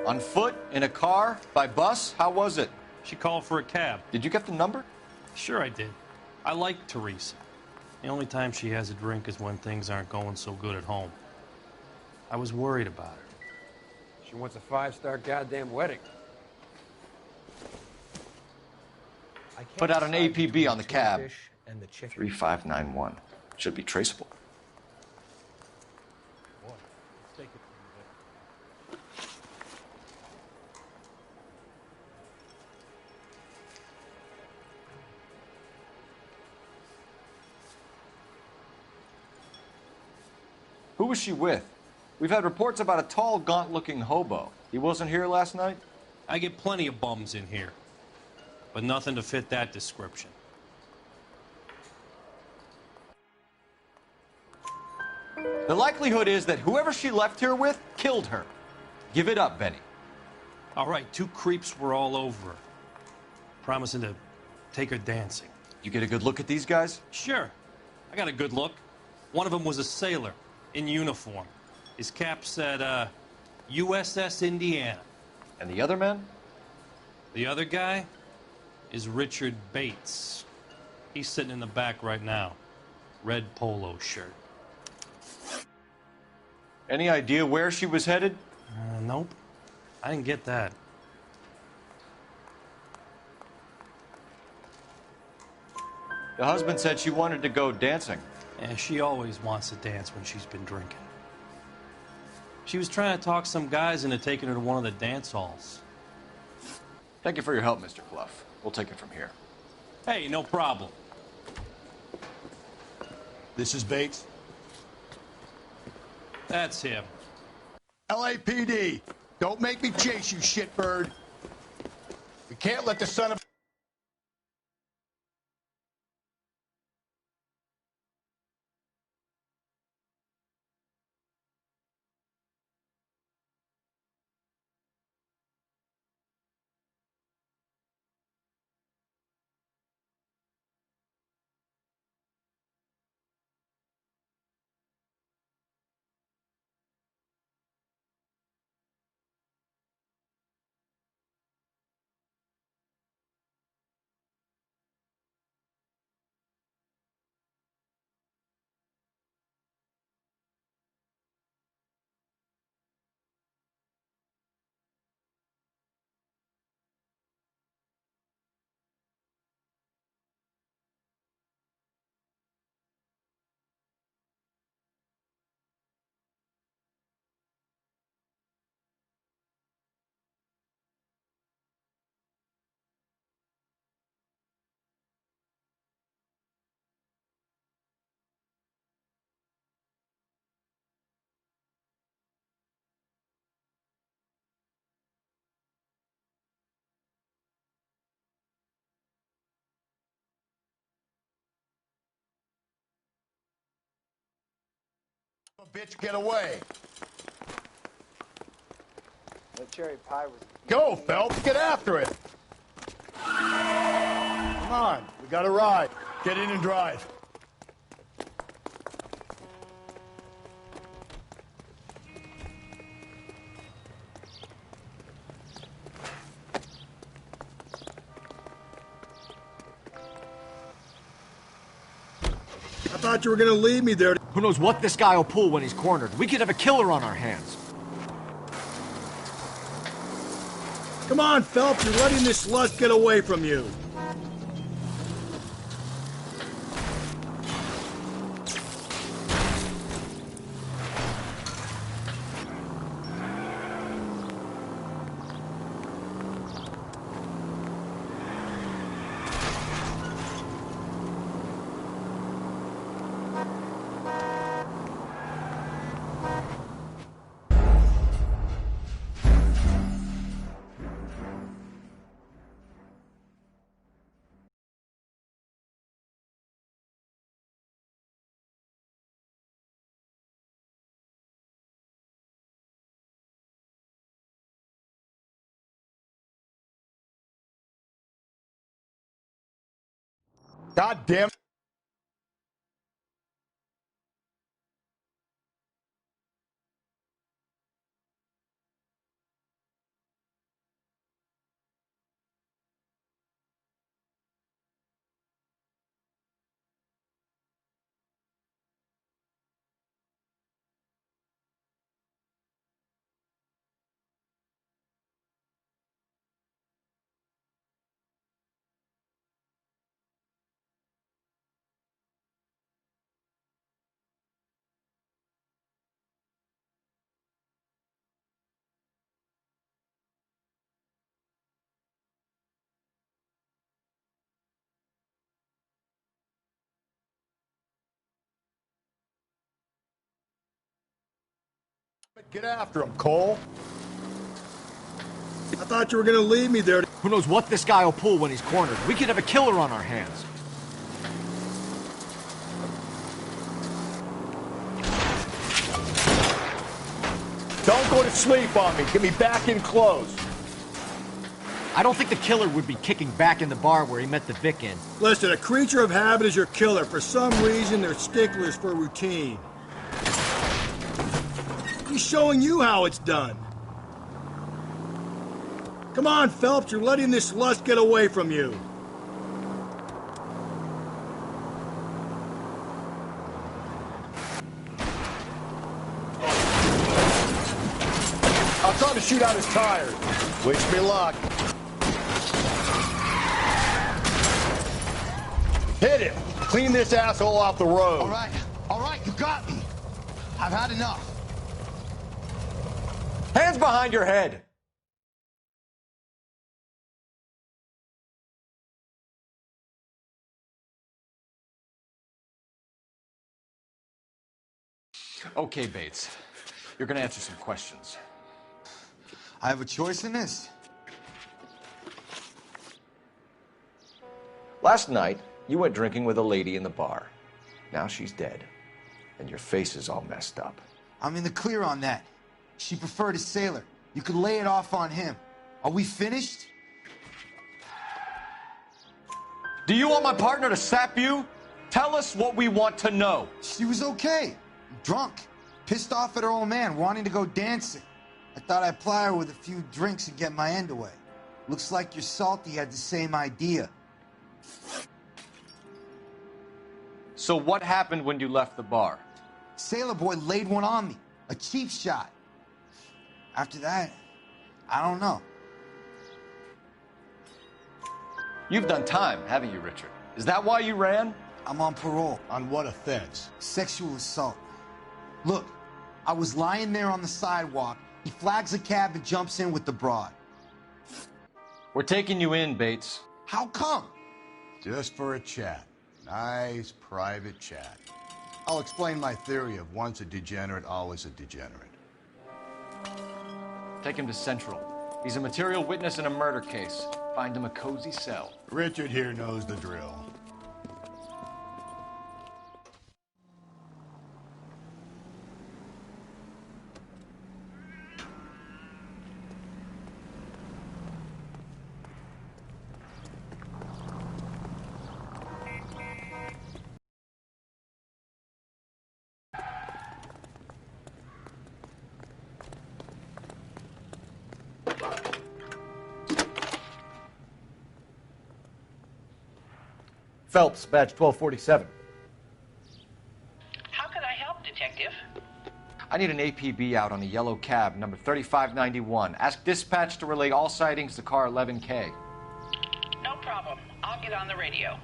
On foot? In a car? By bus? How was it? She called for a cab. Did you get the number? Sure I did. I like Teresa. The only time she has a drink is when things aren't going so good at home. I was worried about her. She wants a 5-star goddamn wedding. Put out an APB on the cab. And the chicken. 3591. Should be traceable. Boy, let's take it from there. Who was she with? We've had reports about a tall, gaunt-looking hobo. He wasn't here last night? I get plenty of bums in here, but nothing to fit that description. The likelihood is that whoever she left here with killed her. Give it up, Benny. All right, 2 creeps were all over her, promising to take her dancing. You get a good look at these guys? Sure. I got a good look. One of them was a sailor in uniform. His cap said, USS Indiana. And the other man? The other guy is Richard Bates. He's sitting in the back right now. Red polo shirt. Any idea where she was headed? Nope. I didn't get that. The husband said she wanted to go dancing. Yeah, she always wants to dance when she's been drinking. She was trying to talk some guys into taking her to one of the dance halls. Thank you for your help, Mr. Clough. We'll take it from here. Hey, no problem. This is Bates. That's him. LAPD, don't make me chase you, shitbird. We can't let the son of... Bitch, get away. That cherry pie was... Go, Phelps, get after it. Come on, we got a ride. Get in and drive. I thought you were gonna leave me there. Who knows what this guy will pull when he's cornered? We could have a killer on our hands. Come on, Phelps, you're letting this lust get away from you. God damn. Get after him, Cole. I thought you were gonna leave me there. Who knows what this guy will pull when he's cornered? We could have a killer on our hands. Don't go to sleep on me. Get me back in close. I don't think the killer would be kicking back in the bar where he met the Vic in. Listen, a creature of habit is your killer. For some reason, they're sticklers for routine. He's showing you how it's done. Come on, Phelps, you're letting this lust get away from you. I'm trying to shoot out his tires. Wish me luck. Hit him. Clean this asshole off the road. All right, you got me. I've had enough. Hands behind your head. Okay, Bates. You're gonna answer some questions. I have a choice in this? Last night, you went drinking with a lady in the bar. Now she's dead, and your face is all messed up. I'm in the clear on that. She preferred a sailor. You could lay it off on him. Are we finished? Do you want my partner to sap you? Tell us what we want to know. She was okay. Drunk. Pissed off at her old man, wanting to go dancing. I thought I'd ply her with a few drinks and get my end away. Looks like your Salty had the same idea. So what happened when you left the bar? Sailor boy laid one on me. A cheap shot. After that, I don't know. You've done time, haven't you, Richard? Is that why you ran? I'm on parole. On what offense? Sexual assault. Look, I was lying there on the sidewalk. He flags a cab and jumps in with the broad. We're taking you in, Bates. How come? Just for a chat. Nice private chat. I'll explain my theory of once a degenerate, always a degenerate. Take him to Central. He's a material witness in a murder case. Find him a cozy cell. Richard here knows the drill. Phelps, badge 1247. How can I help, Detective? I need an APB out on a yellow cab, number 3591. Ask dispatch to relay all sightings to car 11K. No problem. I'll get on the radio.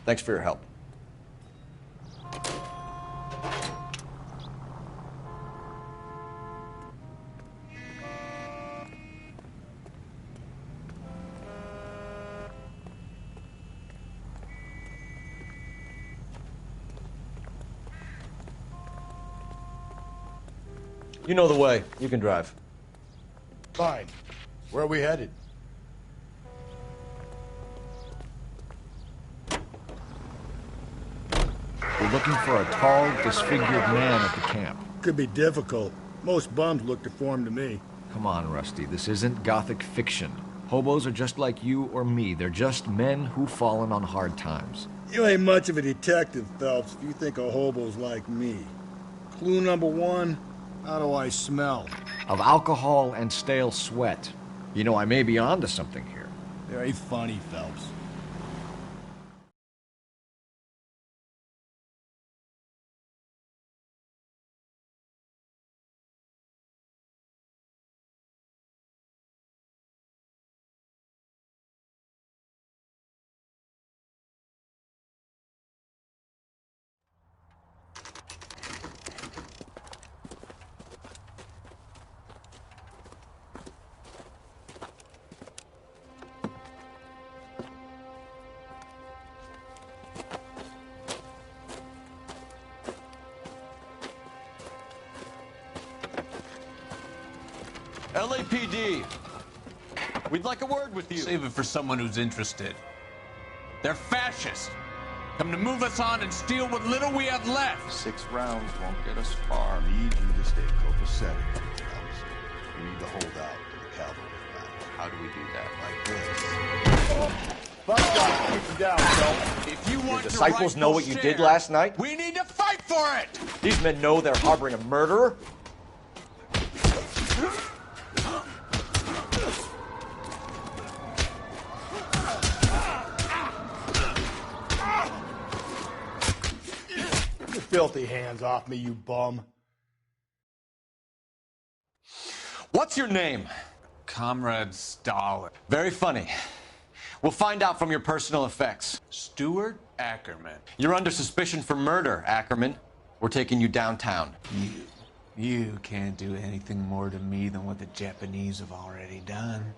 Thanks for your help. You know the way. You can drive. Fine. Where are we headed? We're looking for a tall, disfigured man at the camp. Could be difficult. Most bums look deformed to me. Come on, Rusty. This isn't gothic fiction. Hobos are just like you or me. They're just men who've fallen on hard times. You ain't much of a detective, Phelps, if you think a hobo's like me. Clue number one, how do I smell? Of alcohol and stale sweat. You know, I may be onto something here. Very funny, Phelps. LAPD. We'd like a word with you. Save it for someone who's interested. They're fascists. Come to move us on and steal what little we have left. 6 rounds won't get us far. I need you to stay copacetic, Phelps. We need to hold out to the cavalry line. How do we do that? Like this. Fuck off. Keep them down, Phelps. If you want Your disciples know what you did last night? We need to fight for it! These men know they're harboring a murderer? Filthy hands off me, you bum. What's your name? Comrade Stalin. Very funny. We'll find out from your personal effects. Stuart Ackerman. You're under suspicion for murder, Ackerman. We're taking you downtown. You can't do anything more to me than what the Japanese have already done.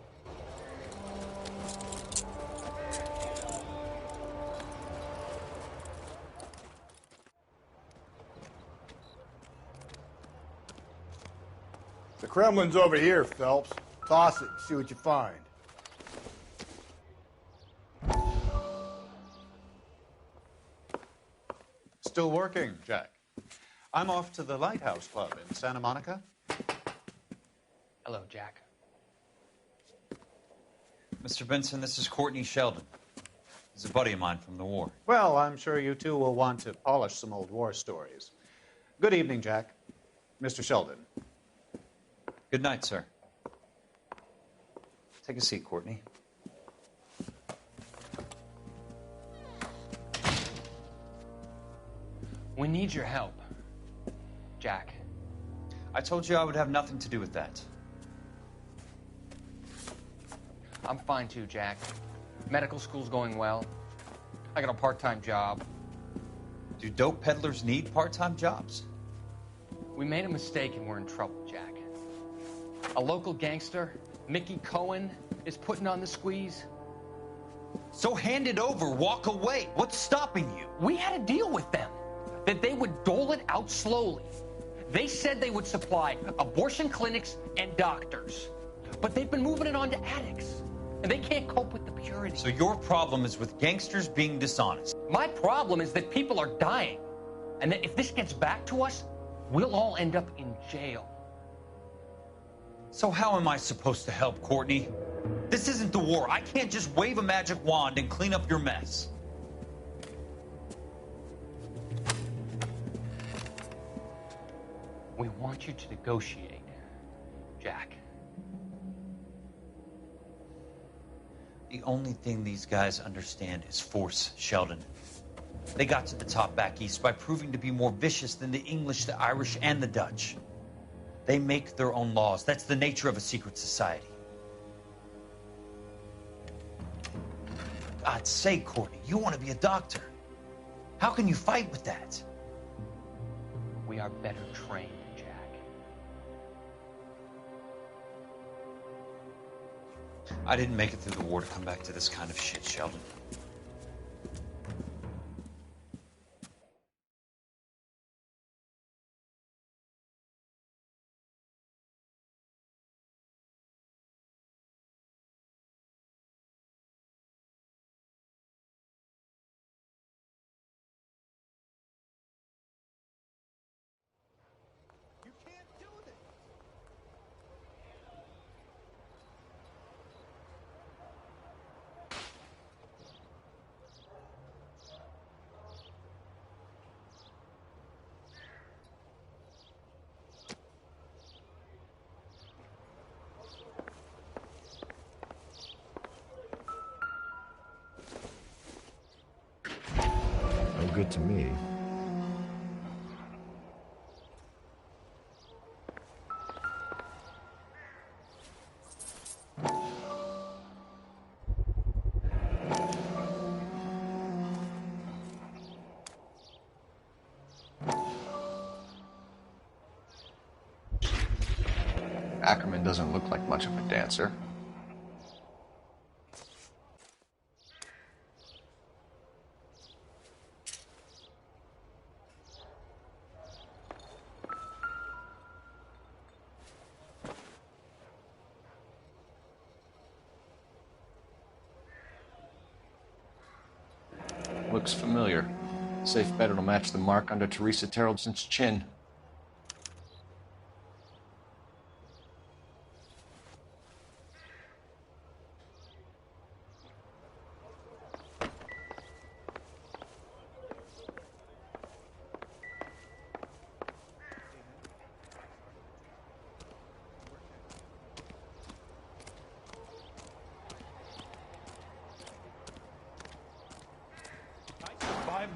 The Kremlin's over here, Phelps. Toss it, see what you find. Still working, Jack. I'm off to the Lighthouse Club in Santa Monica. Hello, Jack. Mr. Benson, this is Courtney Sheldon. He's a buddy of mine from the war. Well, I'm sure you two will want to polish some old war stories. Good evening, Jack. Mr. Sheldon. Good night, sir. Take a seat, Courtney. We need your help, Jack. I told you I would have nothing to do with that. I'm fine too, Jack. Medical school's going well. I got a part-time job. Do dope peddlers need part-time jobs? We made a mistake and we're in trouble, Jack. A local gangster, Mickey Cohen, is putting on the squeeze. So hand it over, walk away. What's stopping you? We had a deal with them that they would dole it out slowly. They said they would supply abortion clinics and doctors, but they've been moving it on to addicts, and they can't cope with the purity. So your problem is with gangsters being dishonest? My problem is that people are dying, and that if this gets back to us, we'll all end up in jail. So how am I supposed to help, Courtney? This isn't the war. I can't just wave a magic wand and clean up your mess. We want you to negotiate, Jack. The only thing these guys understand is force, Sheldon. They got to the top back east by proving to be more vicious than the English, the Irish, and the Dutch. They make their own laws. That's the nature of a secret society. For God's sake, Courtney, you want to be a doctor. How can you fight with that? We are better trained, Jack. I didn't make it through the war to come back to this kind of shit, Sheldon. No good to me. Ackerman doesn't look like much of a dancer. Looks familiar. Safe bet it'll match the mark under Teresa Terrelson's chin.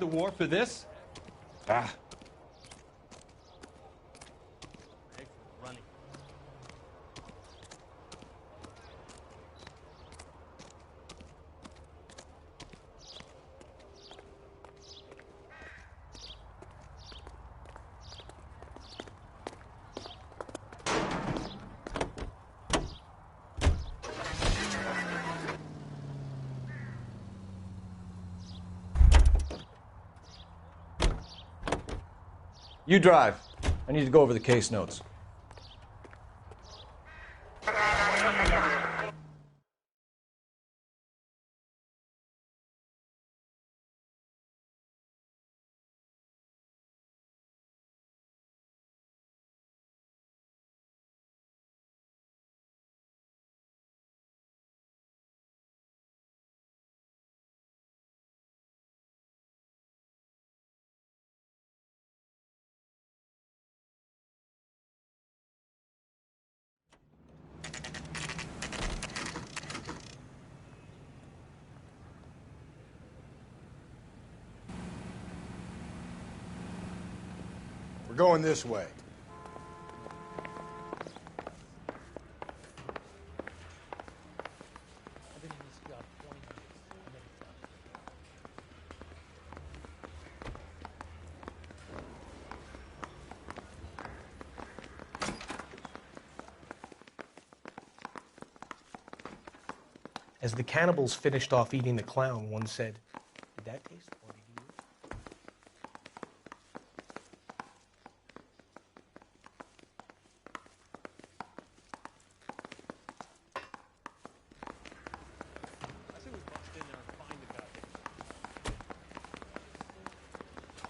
The war for this? Ah. You drive. I need to go over the case notes. We're going this way. As the cannibals finished off eating the clown, one said, "Did that taste funny to you?"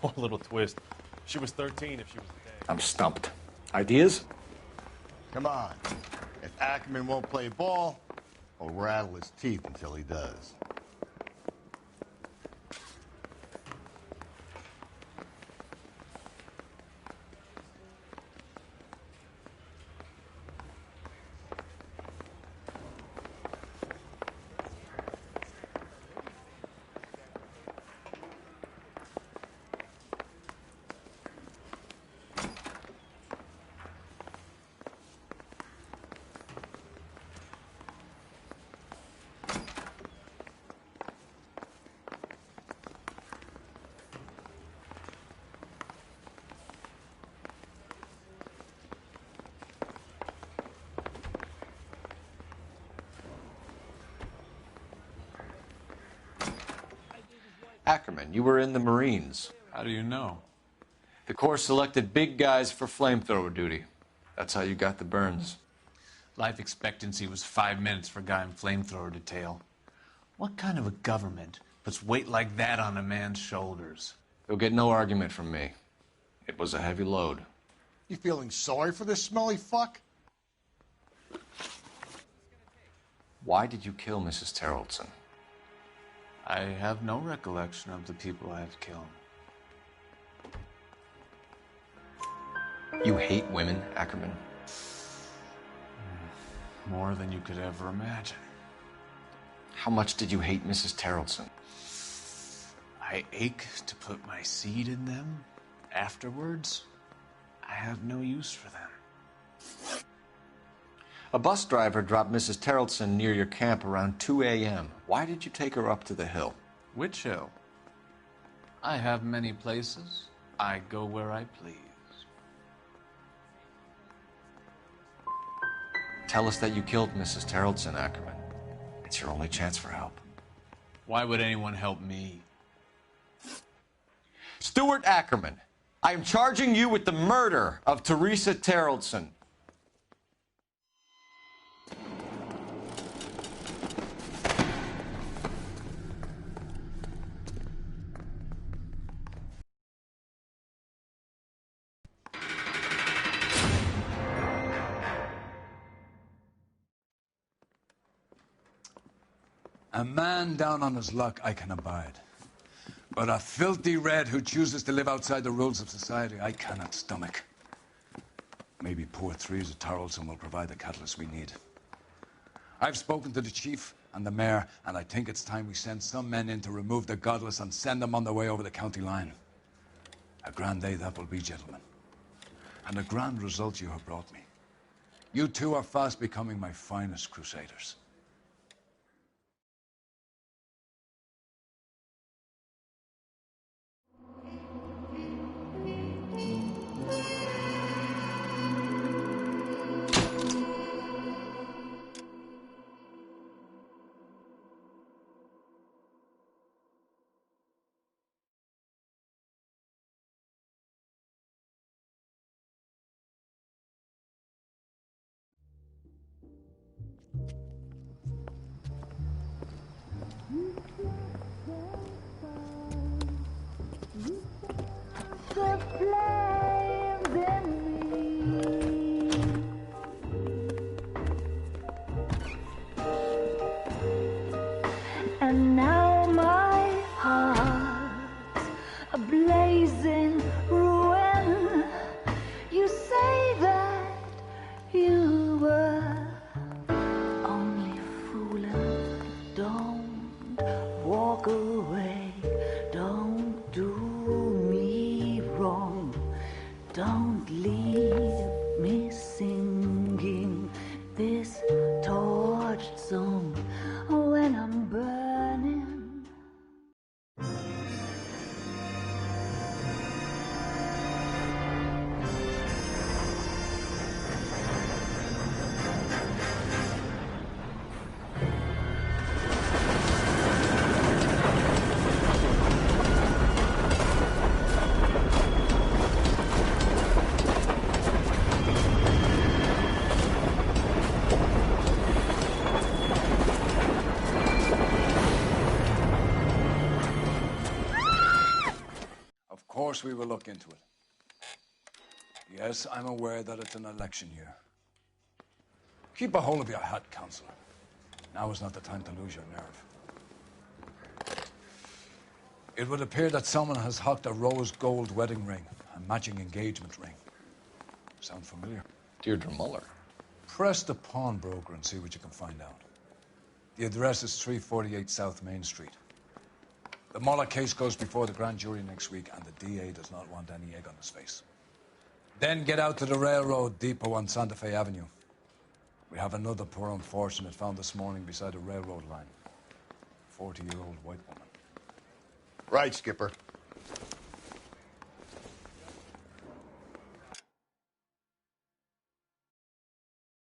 Oh, little twist. She was 13 if she was a day. I'm stumped. Ideas? Come on. If Ackerman won't play ball, I'll rattle his teeth until he does. Ackerman, you were in the Marines. How do you know? The Corps selected big guys for flamethrower duty. That's how you got the burns. Life expectancy was 5 minutes for a guy in flamethrower detail. What kind of a government puts weight like that on a man's shoulders? You'll get no argument from me. It was a heavy load. You feeling sorry for this smelly fuck? Why did you kill Mrs. Terrelson? I have no recollection of the people I have killed. You hate women, Ackerman? More than you could ever imagine. How much did you hate Mrs. Terrelson? I ache to put my seed in them. Afterwards, I have no use for them. A bus driver dropped Mrs. Terrelson near your camp around 2 a.m. Why did you take her up to the hill? Which hill? I have many places. I go where I please. Tell us that you killed Mrs. Terrelson, Ackerman. It's your only chance for help. Why would anyone help me? Stuart Ackerman, I am charging you with the murder of Teresa Terrelson. A man down on his luck I can abide. But a filthy red who chooses to live outside the rules of society, I cannot stomach. Maybe poor Teresa Terrelson will provide the catalyst we need. I've spoken to the chief and the mayor, and I think it's time we send some men in to remove the godless and send them on their way over the county line. A grand day that will be, gentlemen. And a grand result you have brought me. You two are fast becoming my finest crusaders. And now my heart's a blazing ruin. You say that you were only fooling. Don't walk away. Don't do me wrong. Don't leave me singing this torched song when I'm burning. Of course we will look into it. Yes, I'm aware that it's an election year. Keep a hold of your hat, Counselor. Now is not the time to lose your nerve. It would appear that someone has hocked a rose gold wedding ring, a matching engagement ring. Sound familiar? Deirdre Muller. Press the pawnbroker and see what you can find out. The address is 348 South Main Street. The Muller case goes before the grand jury next week, and the DA does not want any egg on his face. Then get out to the railroad depot on Santa Fe Avenue. We have another poor unfortunate found this morning beside a railroad line. 40-year-old white woman. Right, Skipper.